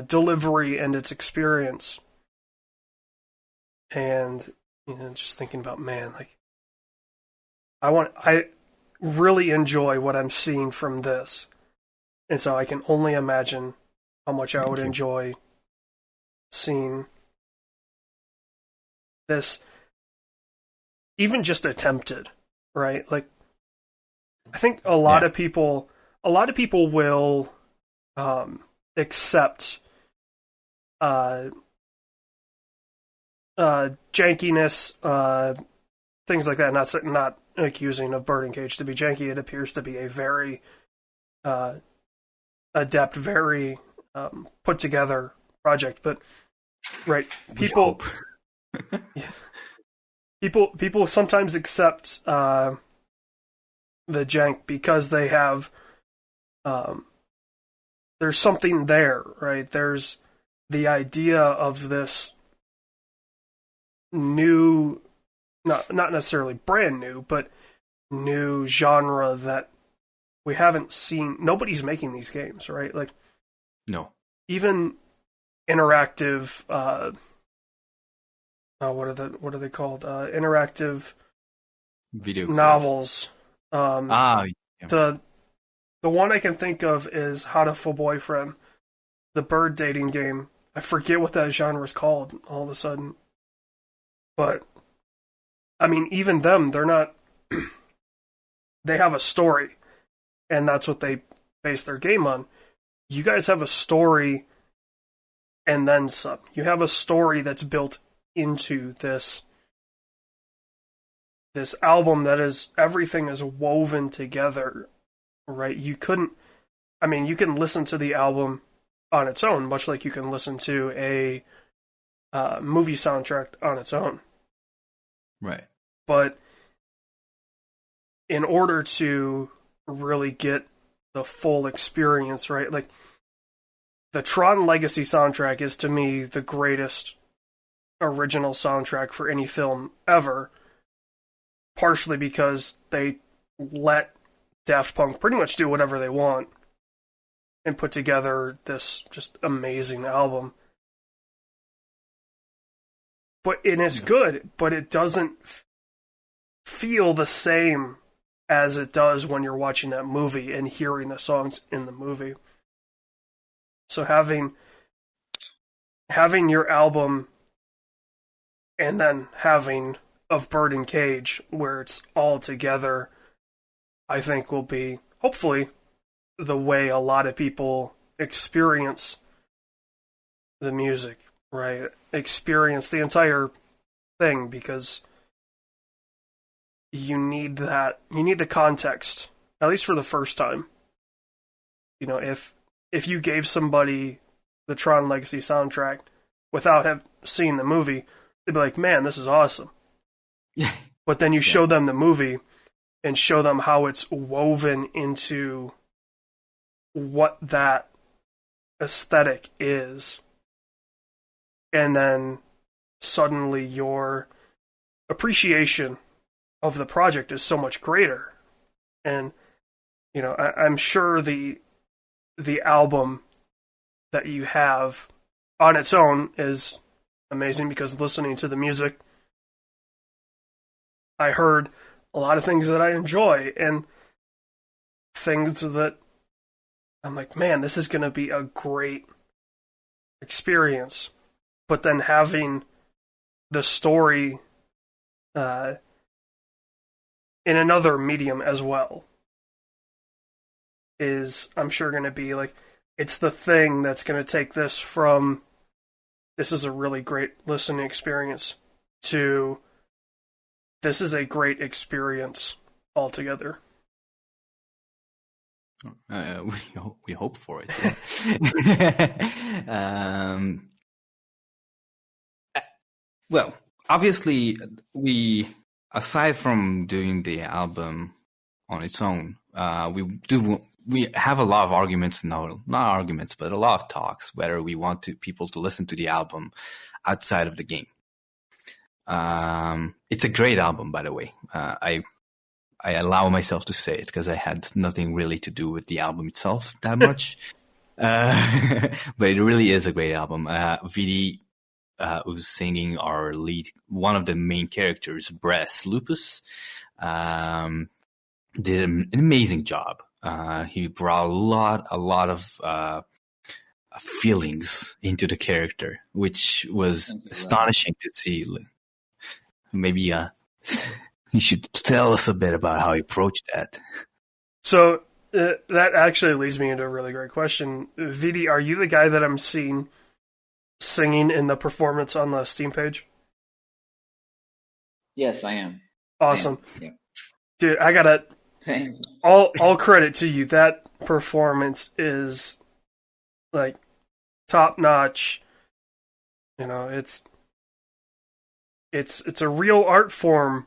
delivery and its experience. And just thinking about, man, like I really enjoy what I'm seeing from this, and so I can only imagine how much I would enjoy seeing this, even just attempted, right? Like, I think a lot of people will accept jankiness, things like that. Not accusing of Bird and Cage to be janky. It appears to be a very adept, very put together project. But right, people sometimes accept the jank because they have there's something there, right? There's the idea of this new, not necessarily brand new, but new genre that we haven't seen. Nobody's making these games, right? Like, no, even interactive. What are they called? Interactive video novels. Yeah. The one I can think of is How to Full Boyfriend, the bird dating game. I forget what that genre is called all of a sudden. But, I mean, even them, they're not... they have a story, and that's what they base their game on. You guys have a story, and then some. You have a story that's built into this album that is... everything is woven together, right? You can listen to the album on its own, much like you can listen to a movie soundtrack on its own. Right. But in order to really get the full experience, right? Like, the Tron Legacy soundtrack is, to me, the greatest original soundtrack for any film ever, partially because they let Daft Punk pretty much do whatever they want and put together this just amazing album. But it is good, but it doesn't feel the same as it does when you're watching that movie and hearing the songs in the movie. So having your album and then having of Bird and Cage, where it's all together, I think will be, hopefully, the way a lot of people experience the music, right? Experience the entire thing, because you need that. You need the context, at least for the first time. You know, if you gave somebody the Tron Legacy soundtrack without have seen the movie, they'd be like, man, this is awesome. But then you show them the movie and show them how it's woven into what that aesthetic is. And then suddenly your appreciation of the project is so much greater. And, you know, I'm sure the album that you have on its own is amazing, because listening to the music, I heard a lot of things that I enjoy and things that I'm like, man, this is going to be a great experience. But then having the story in another medium as well is, I'm sure, going to be like, it's the thing that's going to take this from, this is a really great listening experience, to this is a great experience altogether. We hope for it. Well, obviously, aside from doing the album on its own, we have a lot of arguments, not arguments, but a lot of talks, whether we want people to listen to the album outside of the game. It's a great album, by the way. I allow myself to say it because I had nothing really to do with the album itself that much. But it really is a great album. VD who's singing our lead, one of the main characters, Bress Lupus, did an amazing job. He brought a lot of feelings into the character, which was astonishing to see. Maybe you should tell us a bit about how he approached that. So that actually leads me into a really great question. Vidi, are you the guy that I'm seeing singing in the performance on the Steam page? Yes, I am. Awesome. I am. Yeah. Dude, I gotta all credit to you. That performance is like top notch. You know, it's a real art form.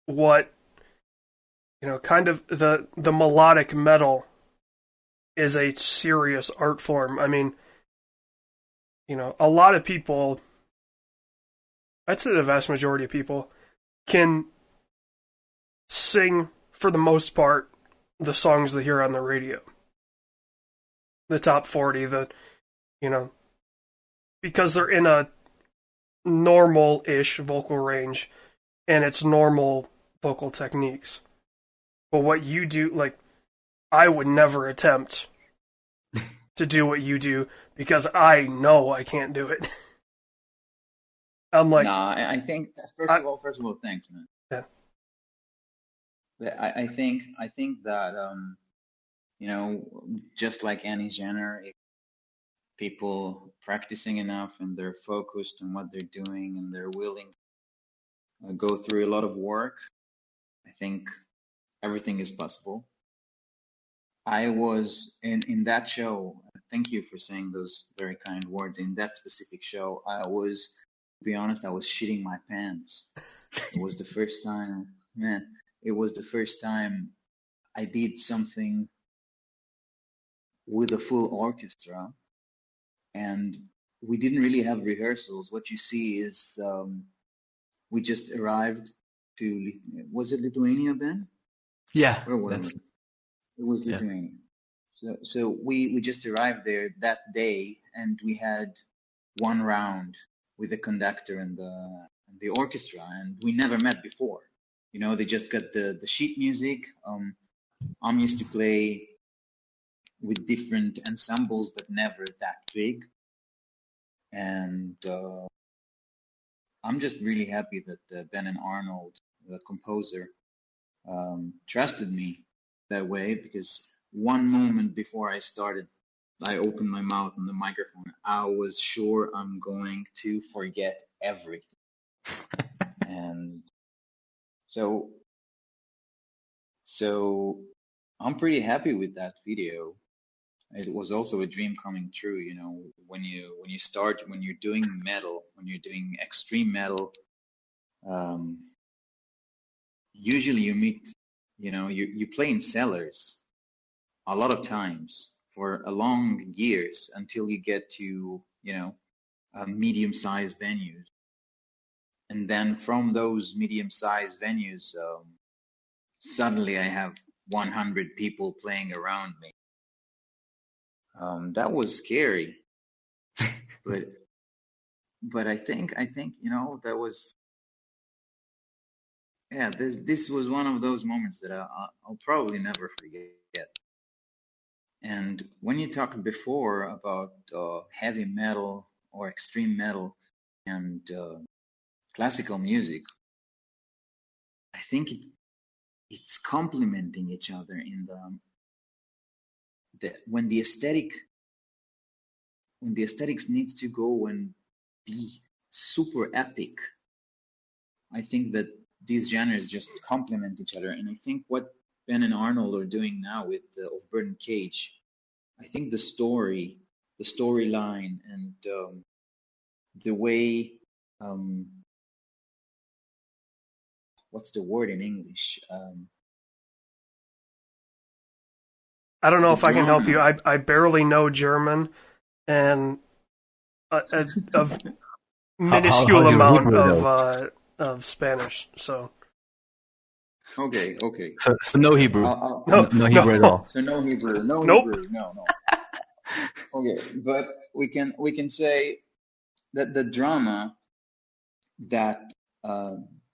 What, you know, kind of the melodic metal is a serious art form. I mean, you know, a lot of people, I'd say the vast majority of people, can sing, for the most part, the songs they hear on the radio. The top 40, you know, because they're in a normal-ish vocal range, and it's normal vocal techniques. But what you do, like, I would never attempt to do what you do, because I know I can't do it. I'm like... Nah, I think, first of all, thanks, man. Yeah. I think that, you know, just like any genre, if people practicing enough and they're focused on what they're doing and they're willing to go through a lot of work, I think everything is possible. I was in that show, thank you for saying those very kind words. In that specific show, to be honest, I was shitting my pants. It was the first time, man, it was the first time I did something with a full orchestra, and we didn't really have rehearsals. What you see is we just arrived to, was it Lithuania, Ben? Yeah, Where were we? It was Lithuania. So we just arrived there that day, and we had one round with the conductor and the orchestra, and we never met before. You know, they just got the sheet music. I'm used to play with different ensembles, but never that big. And I'm just really happy that Ben and Arnold, the composer, trusted me that way, because one moment before I started, I opened my mouth on the microphone. I was sure I'm going to forget everything. And so I'm pretty happy with that video. It was also a dream coming true, you know, when you're doing metal, when you're doing extreme metal, usually you meet, you know, you play in cellars a lot of times for a long years until you get to, you know, medium-sized venues. And then from those medium-sized venues, suddenly I have 100 people playing around me. That was scary, but I think you know, that was, yeah, this was one of those moments that I'll probably never forget. And when you talked before about heavy metal or extreme metal and classical music, I think it's complementing each other in when the aesthetics needs to go and be super epic. I think that these genres just complement each other, and I think what Ben and Arnold are doing now with Of Bird and Cage, I think the storyline, and the way, what's the word in English? I don't know if I can help you. I barely know German, and a minuscule amount of Spanish. So okay. So no Hebrew. No Hebrew at all. So no Hebrew. No Nope. Hebrew. No. Okay, but we can say the drama that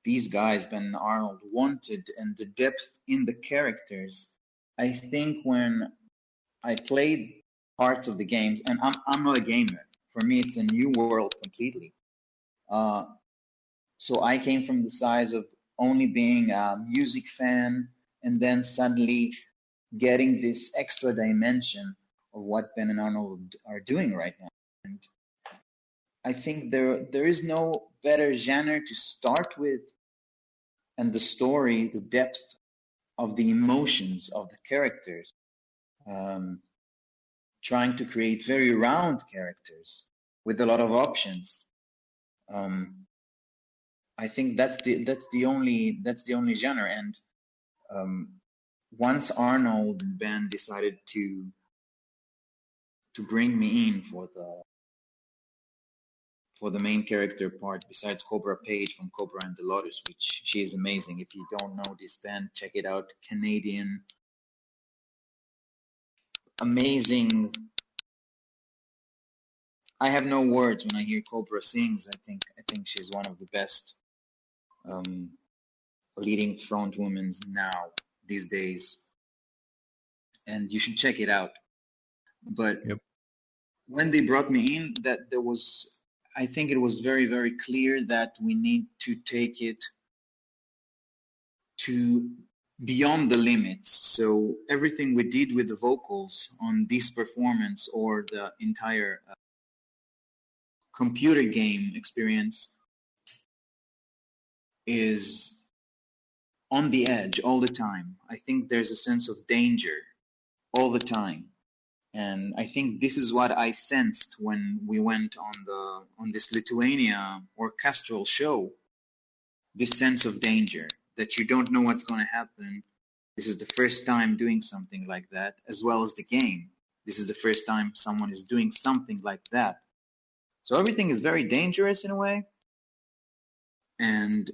these guys, Ben and Arnold, wanted, and the depth in the characters. I think when I played parts of the games, and I'm not a gamer. For me, it's a new world completely. So I came from the size of only being a music fan, and then suddenly getting this extra dimension of what Ben and Arnold are doing right now. And I think there is no better genre to start with, and the story, the depth of the emotions of the characters, trying to create very round characters with a lot of options. I think that's the only genre. And once Arnold and Ben decided to bring me in for the main character part, besides Cobra Page from Cobra and the Lotus, which she is amazing. If you don't know this band, check it out. Canadian, amazing. I have no words when I hear Cobra sings. I think she's one of the best leading front women now these days, and you should check it out. But when they brought me in, that there was, I think it was very, very clear that we need to take it to beyond the limits. So everything we did with the vocals on this performance, or the entire computer game experience, is on the edge all the time. I think there's a sense of danger all the time. And I think this is what I sensed when we went on this Lithuania orchestral show. This sense of danger, that you don't know what's going to happen. This is the first time doing something like that, as well as the game. This is the first time someone is doing something like that. So everything is very dangerous in a way. And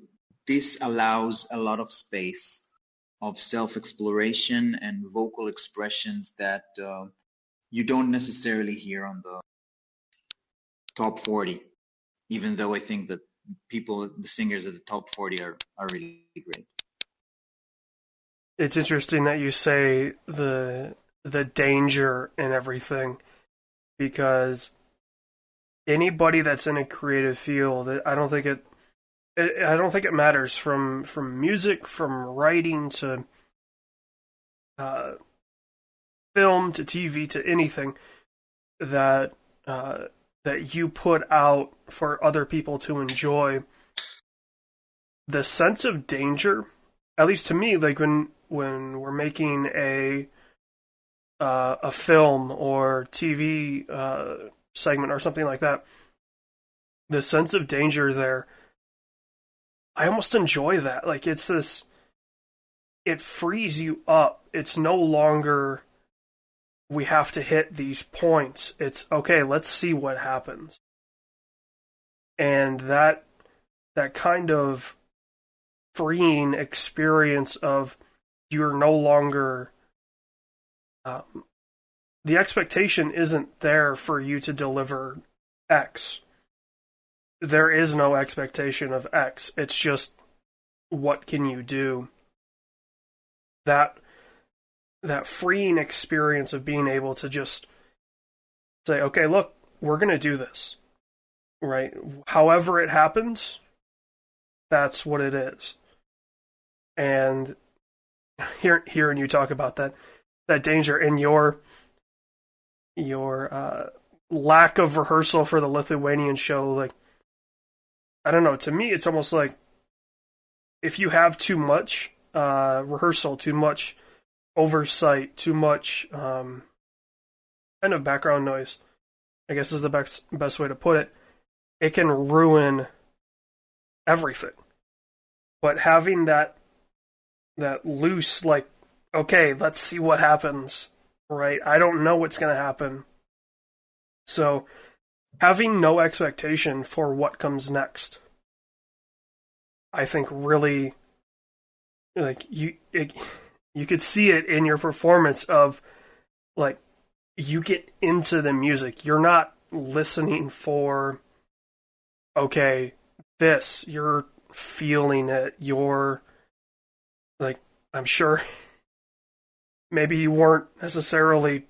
this allows a lot of space of self-exploration and vocal expressions that you don't necessarily hear on the top 40, even though I think that the singers at the top 40 are really great. It's interesting that you say the danger and everything, because anybody that's in a creative field, I don't think it matters from music, from writing to film to TV to anything that you put out for other people to enjoy. The sense of danger, at least to me, like when we're making a film or TV segment or something like that, the sense of danger there, I almost enjoy that. Like, it's this, it frees you up. It's no longer, we have to hit these points. It's, okay, let's see what happens. And that kind of freeing experience of, you're no longer, the expectation isn't there for you to deliver X. There is no expectation of X. It's just, what can you do? That freeing experience of being able to just say, okay, look, we're going to do this, right? However it happens, that's what it is. And hearing you talk about that danger in your lack of rehearsal for the Lithuanian show, like, I don't know, to me it's almost like if you have too much rehearsal, too much oversight, too much kind of background noise, I guess is the best way to put it, it can ruin everything. But having that loose, like, okay, let's see what happens, right? I don't know what's going to happen. So having no expectation for what comes next, I think really, like, you could see it in your performance of, like, you get into the music. You're not listening for okay, this, you're feeling it, you're like, I'm sure maybe you weren't necessarily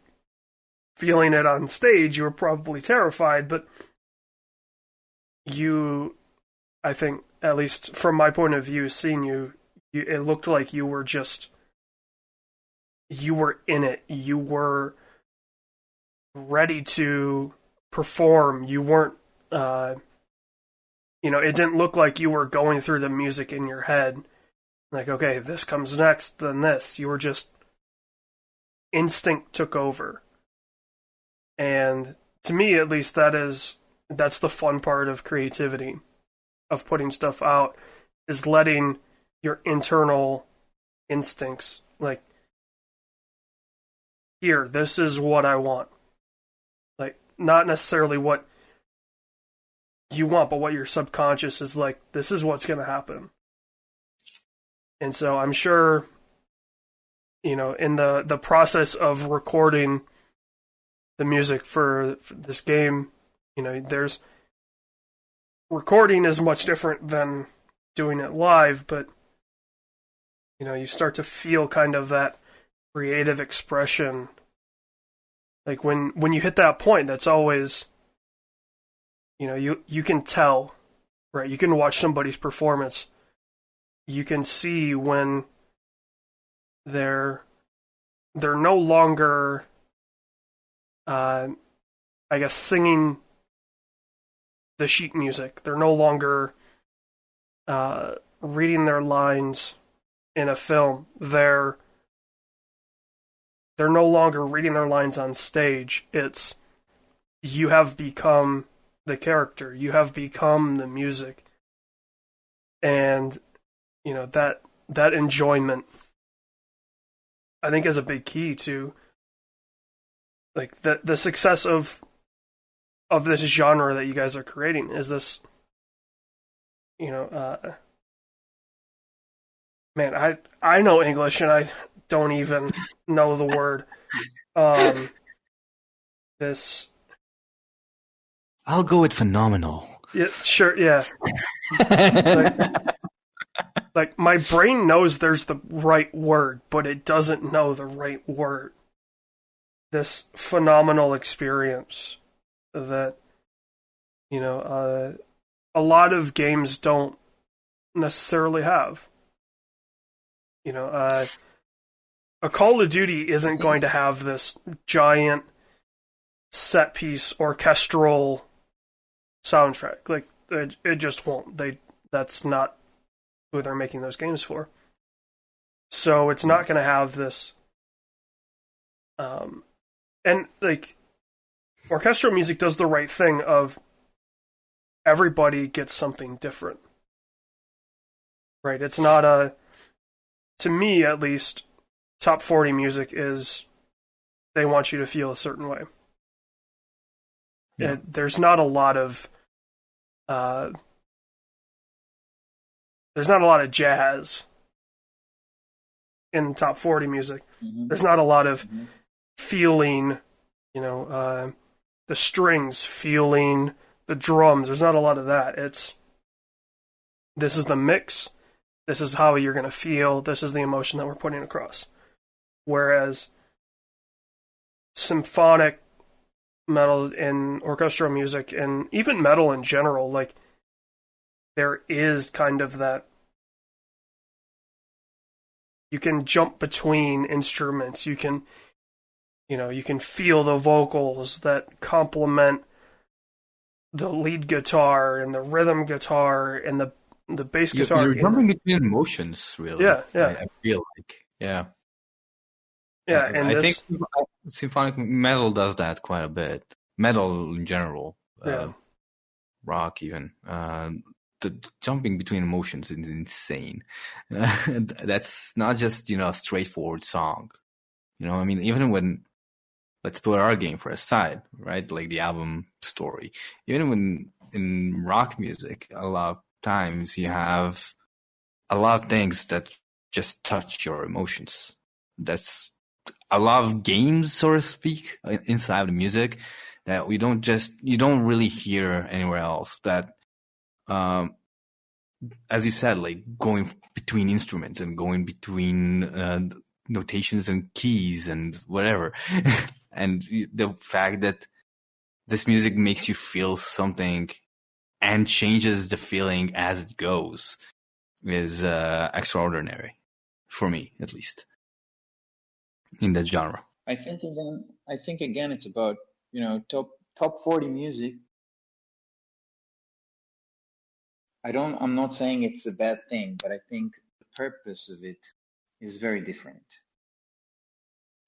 feeling it on stage, you were probably terrified, but you, I think, at least from my point of view, seeing you, it looked like you were in it, you were ready to perform, you weren't, it didn't look like you were going through the music in your head, like, okay, this comes next, then this. You were just, instinct took over. And to me, at least, that's the fun part of creativity, of putting stuff out, is letting your internal instincts, like, here, this is what I want. Like, not necessarily what you want, but what your subconscious is like, this is what's going to happen. And so I'm sure, in the process of recording the music for this game, there's recording is much different than doing it live, but you start to feel kind of that creative expression. Like when you hit that point, that's always, you can tell, right? You can watch somebody's performance. You can see when they're no longer, I guess, singing the sheet music. They're no longer reading their lines in a film. They're no longer reading their lines on stage. It's, you have become the character. You have become the music. And, that enjoyment, I think, is a big key to, like, the success of this genre that you guys are creating. Is this, man, I know English and I don't even know the word. This, I'll go with phenomenal. yeah, sure, yeah. Like, my brain knows there's the right word, but it doesn't know the right word. This phenomenal experience that, a lot of games don't necessarily have. A Call of Duty isn't going to have this giant set piece orchestral soundtrack. Like, it just won't. That's not who they're making those games for. So it's not going to have this. And, like, orchestral music does the right thing of everybody gets something different. Right? It's not to me at least, top 40 music is, they want you to feel a certain way. Yeah. There's not a lot of jazz in top 40 music. Mm-hmm. There's not a lot of feeling, the strings, feeling the drums. There's not a lot of that. This is the mix. This is how you're going to feel. This is the emotion that we're putting across. Whereas symphonic metal and orchestral music, and even metal in general, like, there is kind of that, you can jump between instruments. You can feel the vocals that complement the lead guitar and the rhythm guitar and the bass guitar. You're jumping between emotions, really. Yeah. I feel like, yeah. Yeah, and I think symphonic metal does that quite a bit. Metal in general, rock even. The jumping between emotions is insane. That's not just, a straightforward song. I mean, even when, let's put our game for a side, right? Like the album story. Even when in rock music, a lot of times you have a lot of things that just touch your emotions. That's a lot of games, so to speak, inside the music that you don't really hear anywhere else, that as you said, like going between instruments and going between notations and keys and whatever. And the fact that this music makes you feel something and changes the feeling as it goes is extraordinary, for me at least, in that genre. I think again it's about, top 40 music. I'm not saying it's a bad thing, but I think the purpose of it is very different.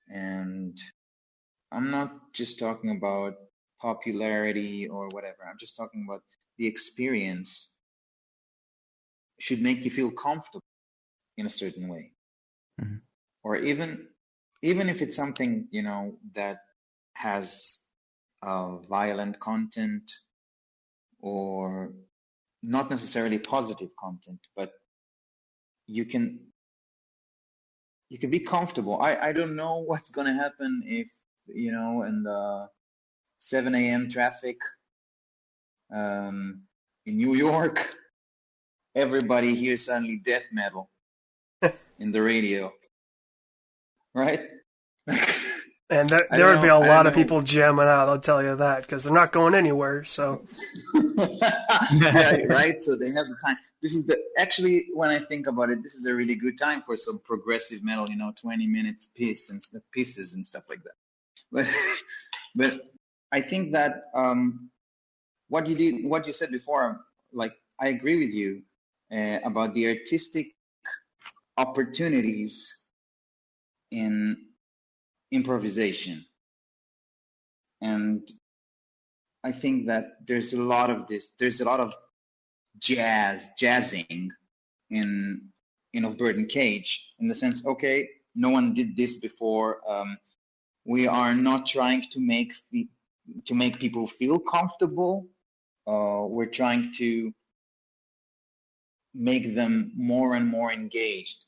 And I'm not just talking about popularity or whatever. I'm just talking about the experience should make you feel comfortable in a certain way. Mm-hmm. Or even if it's something, that has violent content or not necessarily positive content, but you can be comfortable. I don't know what's going to happen if, in the 7 a.m. traffic in New York, everybody hears suddenly death metal in the radio, right? And there would be a lot of people jamming out, I'll tell you that, because they're not going anywhere, so. Yeah, right? So they have the time. This is actually, when I think about it, this is a really good time for some progressive metal, 20 minutes pieces and stuff like that. But I think that what you said before, like, I agree with you about the artistic opportunities in improvisation. And I think that there's a lot of jazzing in Of Bird and Cage, in the sense, okay, no one did this before. We are not trying to make people feel comfortable. We're trying to make them more and more engaged.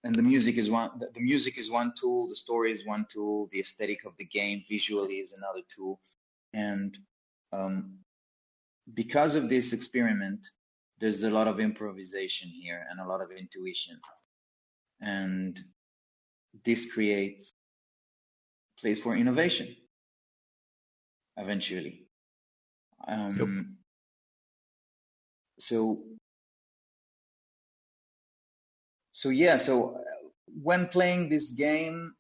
And the music is one. The music is one tool. The story is one tool. The aesthetic of the game visually is another tool. And because of this experiment, there's a lot of improvisation here and a lot of intuition. And this creates a place for innovation eventually. Yep. So when playing this game,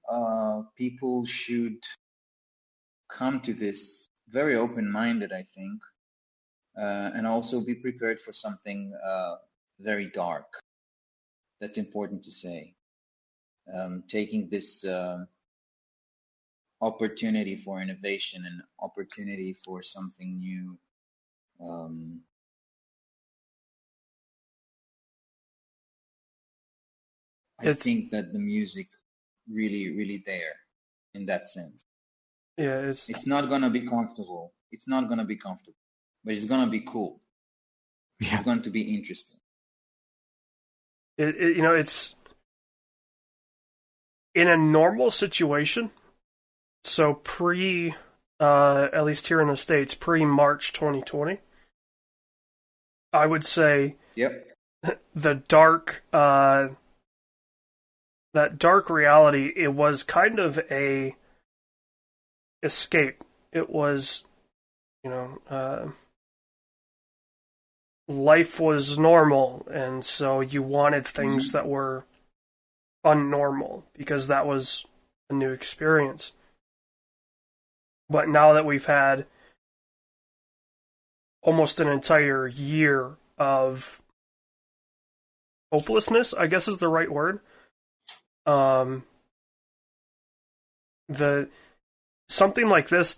people should come to this very open-minded, I think, and also be prepared for something very dark. That's important to say. Taking this opportunity for innovation and opportunity for something new. I think that the music really, really there in that sense. Yeah, it's not gonna be comfortable. It's not gonna be comfortable, but it's gonna be cool. Yeah. It's going to be interesting. It's in a normal situation. So at least here in the States, pre-March 2020, I would say, yep, the dark. That dark reality, it was kind of a escape. It was, life was normal, and so you wanted things that were unnormal, because that was a new experience. But now that we've had almost an entire year of hopelessness, I guess is the right word, something like this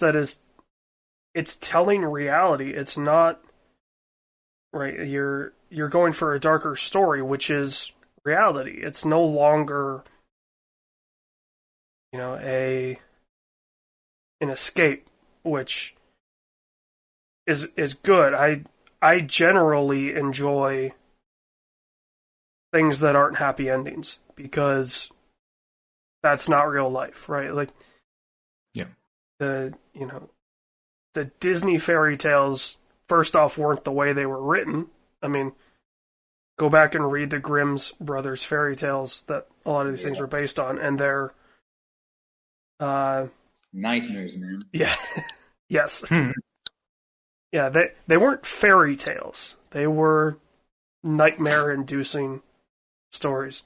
it's telling reality. It's not right. You're going for a darker story, which is reality. It's no longer an escape, which is good. I generally enjoy things that aren't happy endings, because that's not real life, right? Like, yeah, the Disney fairy tales, first off, weren't the way they were written. I mean, go back and read the Grimm's brothers fairy tales that a lot of these things were based on, and they're nightmares, man. Yeah. Yes. Yeah, they weren't fairy tales. They were nightmare-inducing stories.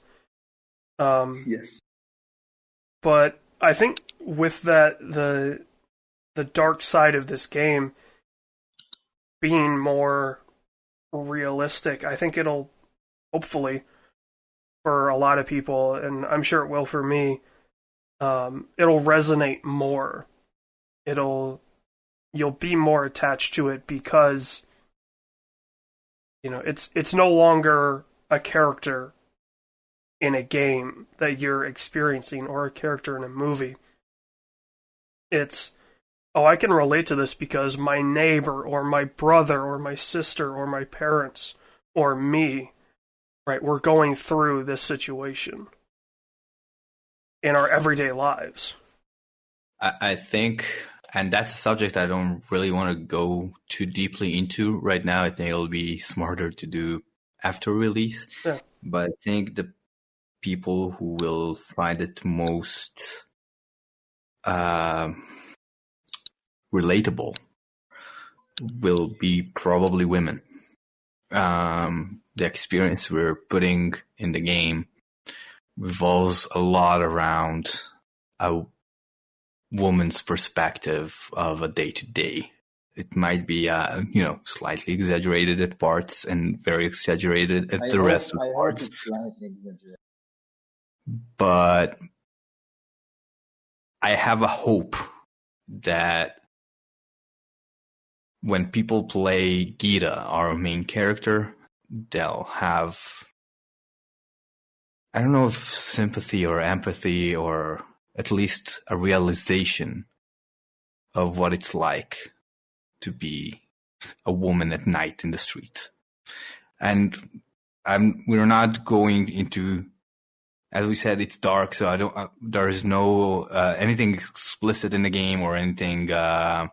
Yes. But I think with that, the dark side of this game being more realistic, I think it'll, hopefully, for a lot of people, and I'm sure it will for me, it'll resonate more. You'll be more attached to it because, you know, it's no longer a character in a game that you're experiencing or a character in a movie. It's, oh, I can relate to this because my neighbor or my brother or my sister or my parents or me, right, we're going through this situation in our everyday lives. I think, and that's a subject I don't really want to go too deeply into right now. I think it'll be smarter to do after release. Yeah. But I think the people who will find it most relatable will be probably women. The experience we're putting in the game revolves a lot around a woman's perspective of a day-to-day. It might be, slightly exaggerated at parts and very exaggerated at the rest of the parts. But I have a hope that when people play Gita, our main character, they'll have, I don't know if sympathy or empathy or at least a realization of what it's like to be a woman at night in the street. And we're not going into, as we said, it's dark, so there is no anything explicit in the game or anything. There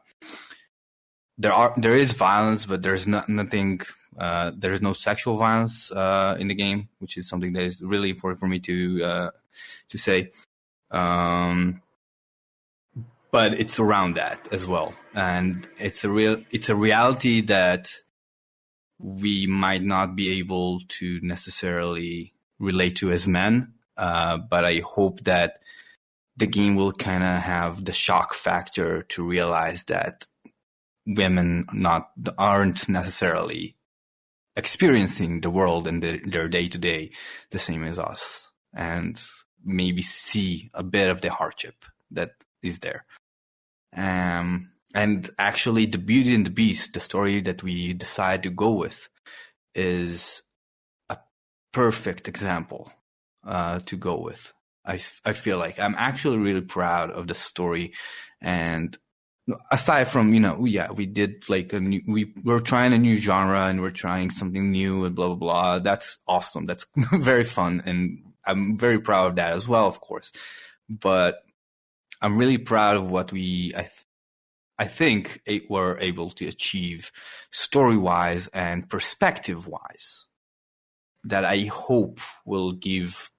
is violence, but there's nothing. There is no sexual violence in the game, which is something that is really important for me to say. But it's around that as well, and it's a reality that we might not be able to necessarily relate to as men. But I hope that the game will kind of have the shock factor to realize that women aren't necessarily experiencing the world and their day-to-day the same as us, and maybe see a bit of the hardship that is there. And actually, the Beauty and the Beast, the story that we decide to go with, is a perfect example to go with. I feel like I'm actually really proud of the story. And aside from, we did like we're trying a new genre and we're trying something new and blah, blah, blah. That's awesome. That's very fun. And I'm very proud of that as well, of course. But I'm really proud of what I think we're able to achieve story-wise and perspective-wise, that I hope will give,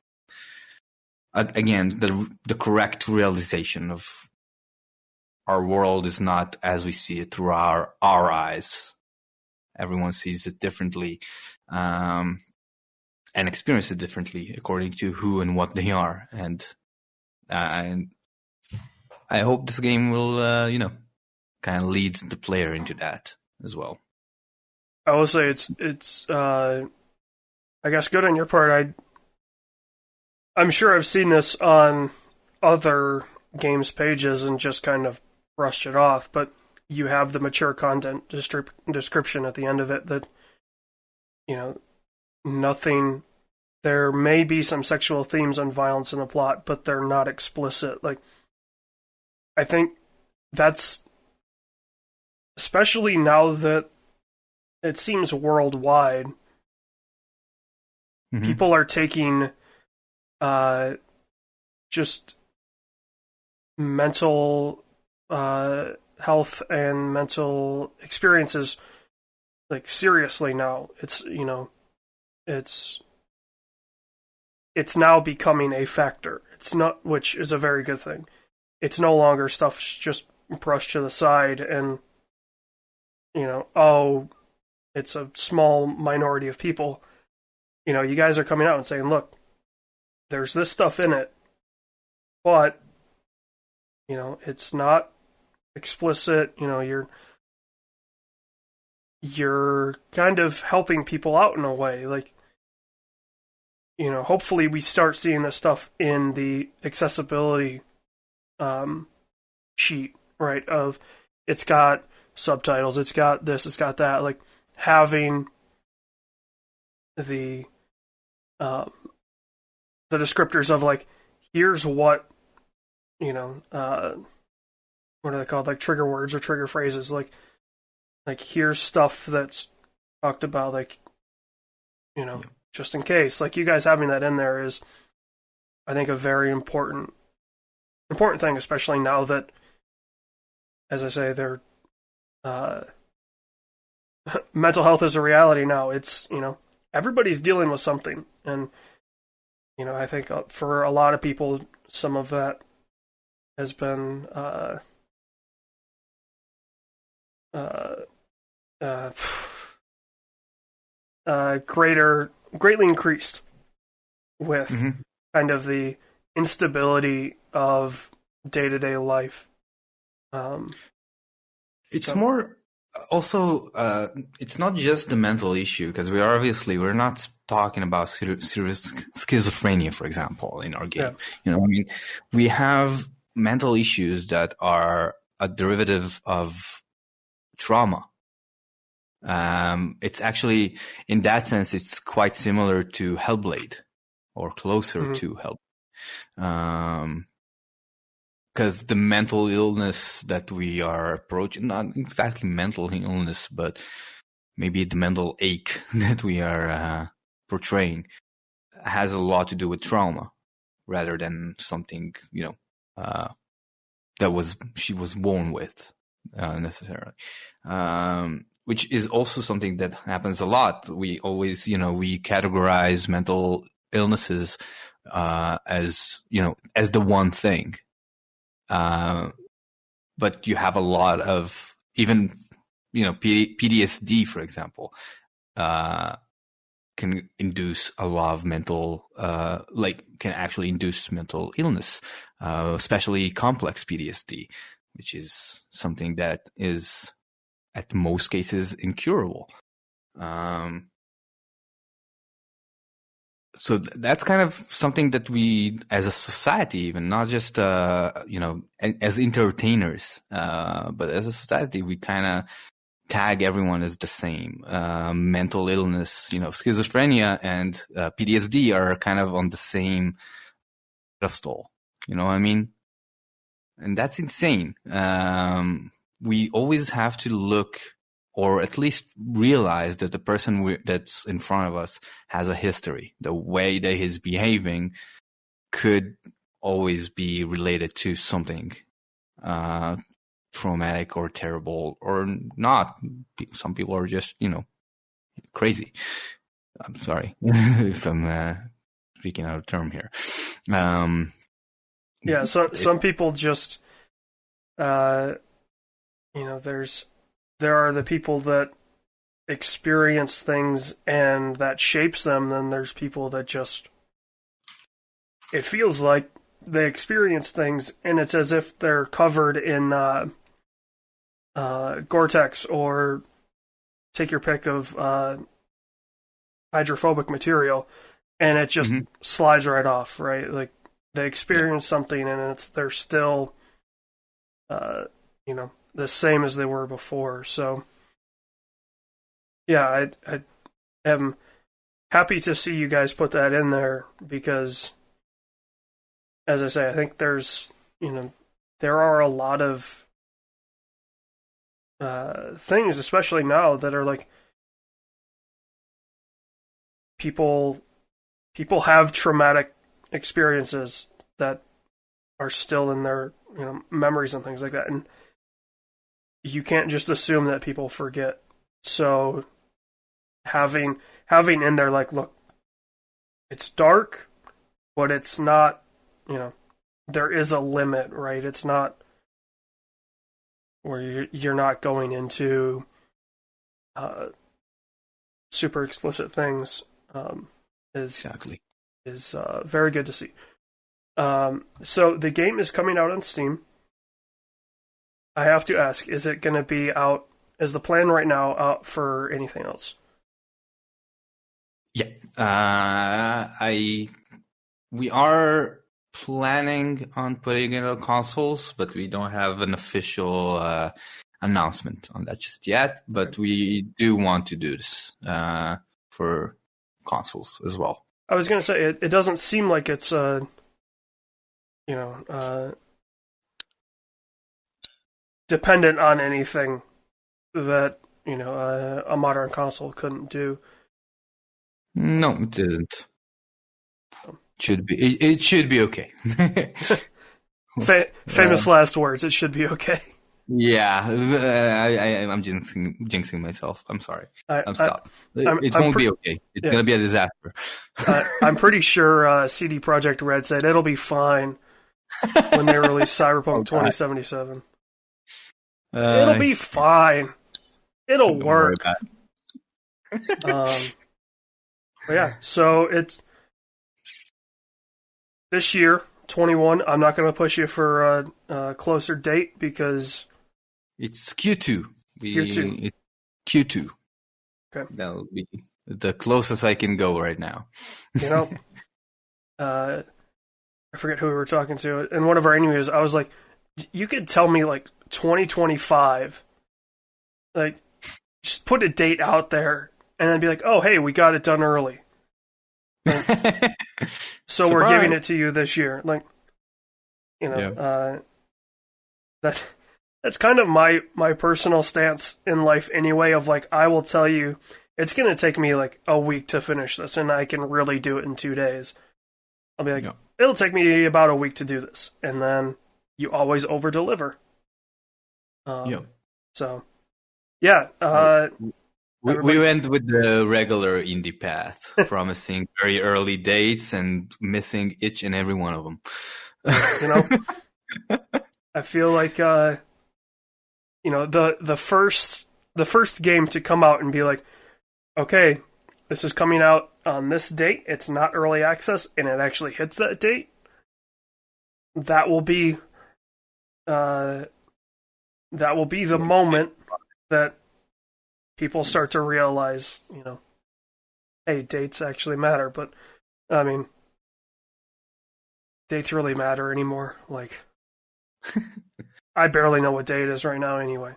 again, the correct realization of our world is not as we see it through our eyes. Everyone sees it differently and experiences it differently according to who and what they are. And I hope this game will, kind of lead the player into that as well. I will say it's I guess good on your part. I'm sure I've seen this on other games pages and just kind of brushed it off, but you have the mature content description at the end of it that, nothing, there may be some sexual themes and violence in the plot, but they're not explicit. Like, I think that's, especially now that it seems worldwide, people are taking just mental health and mental experiences like seriously now. It's it's now becoming a factor. It's not, which is a very good thing. It's no longer stuff's just brushed to the side and oh, it's a small minority of people. You guys are coming out and saying, look, there's this stuff in it, but it's not explicit. You're kind of helping people out in a way. Like, hopefully we start seeing this stuff in the accessibility sheet, right? Of it's got subtitles, it's got this, it's got that. Like having the descriptors of like, here's what what are they called? Like trigger words or trigger phrases. Like here's stuff that's talked about. Like just in case. Like you guys having that in there is, I think, a very important thing, especially now that, as I say, they're mental health is a reality now. It's everybody's dealing with something, and I think for a lot of people, some of that has been greatly increased with kind of the instability of day-to-day life. It's more also it's not just the mental issue, because we're not talking about serious schizophrenia, for example, in our game. Yeah. We have mental issues that are a derivative of trauma. It's actually, in that sense, it's quite similar to Hellblade, or closer to Hellblade. Because the mental illness that we are approaching, not exactly mental illness, but maybe the mental ache that we are portraying, has a lot to do with trauma, rather than something that she was born with necessarily. Which is also something that happens a lot. We always, we categorize mental illnesses as the one thing. But you have a lot of, even, PTSD, for example, can induce a lot of mental, can actually induce mental illness, especially complex PTSD, which is something that is, at most cases, incurable. So that's kind of something that we, as a society, even not just as entertainers, but as a society, we kind of tag everyone as the same. Mental illness, schizophrenia and PTSD are kind of on the same pedestal. You know what I mean? And that's insane. We always have to look, or at least realize, that the person that's in front of us has a history. The way that he's behaving could always be related to something traumatic or terrible, or not. Some people are just, crazy. I'm sorry if I'm speaking out of term here. So some people just, there are the people that experience things and that shapes them. Then there's people that just, it feels like they experience things and it's as if they're covered in Gore-Tex, or take your pick of hydrophobic material, and it just slides right off, right? Like they experience something and they're still, the same as they were before. So, yeah, I am happy to see you guys put that in there, because, as I say, I think there's, there are a lot of things, especially now, that are like, people have traumatic experiences that are still in their, memories and things like that. And you can't just assume that people forget. So having in there like, look, it's dark, but it's not, there is a limit, right? It's not where you're not going into super explicit things. Exactly. Is very good to see. So the game is coming out on Steam. I have to ask, is it going to be out, is the plan right now out for anything else? Yeah. We are planning on putting it on consoles, but we don't have an official announcement on that just yet. But we do want to do this for consoles as well. I was going to say, it doesn't seem like it's, dependent on anything that, a modern console couldn't do. No, it isn't. Should be. It should be okay. Famous last words. It should be okay. Yeah, I'm jinxing myself. I'm sorry. I'm stop. It won't be okay. It's gonna be a disaster. I'm pretty sure CD Projekt Red said it'll be fine when they release Cyberpunk 2077. It'll be fine. It'll work. Yeah, so it's this year, 21. I'm not going to push you for a closer date because it's Q2. Q2. Q2. Okay. That'll be the closest I can go right now. I forget who we were talking to in one of our interviews. I was like, you could tell me like 2025, like just put a date out there and then be like, oh, hey, we got it done early. So we're giving it to you this year. Like, that's kind of my personal stance in life anyway, of like, I will tell you it's going to take me like a week to finish this and I can really do it in 2 days. I'll be like, it'll take me about a week to do this. And then you always over deliver. So, yeah. We went with the regular indie path, promising very early dates and missing each and every one of them. I feel like the first game to come out and be like, okay, this is coming out on this date. It's not early access, and it actually hits that date. That will be the moment that people start to realize, hey, dates actually matter. But, I mean, dates really matter anymore. Like, I barely know what day it is right now anyway.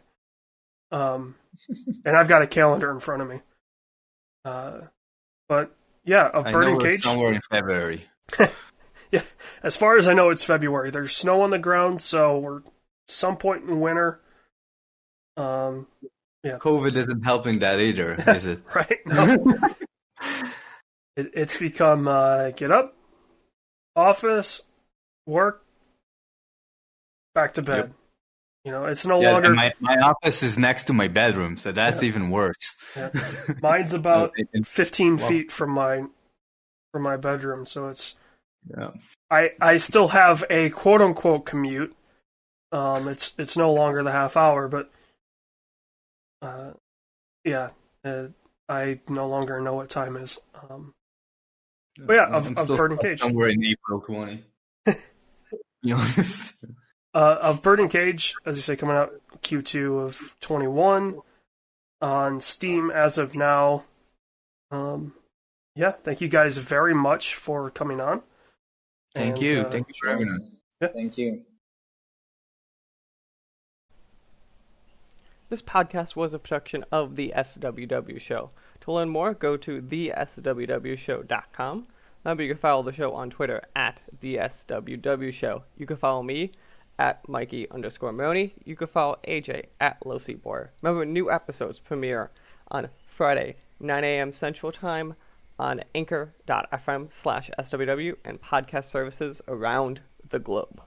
And I've got a calendar in front of me. But, yeah, of Burning Cage. Somewhere in February. Yeah, as far as I know, it's February. There's snow on the ground, so we're some point in winter. Yeah. COVID isn't helping that either, is it? Right? No. It's become get up, office, work, back to bed. Yep. It's no longer. My office is next to my bedroom, so that's even worse. Yeah. Mine's about 15 feet from my bedroom, so it's. Yeah. I still have a quote unquote commute. It's no longer the half hour, but. I no longer know what time is. But yeah, of Burning Cage. Somewhere in April 20. Be honest. Of Burning Cage, as you say, coming out Q2 of 21 on Steam as of now. Thank you guys very much for coming on. Thank you. Thank you for having us. Yeah. Thank you. This podcast was a production of The SWW Show. To learn more, go to theswwshow.com. Remember, you can follow the show on Twitter at The SWW Show. You can follow me at Mikey_Maroney. You can follow AJ at LowSeatBoy. Remember, new episodes premiere on Friday, 9 a.m. Central Time on anchor.fm/SWW and podcast services around the globe.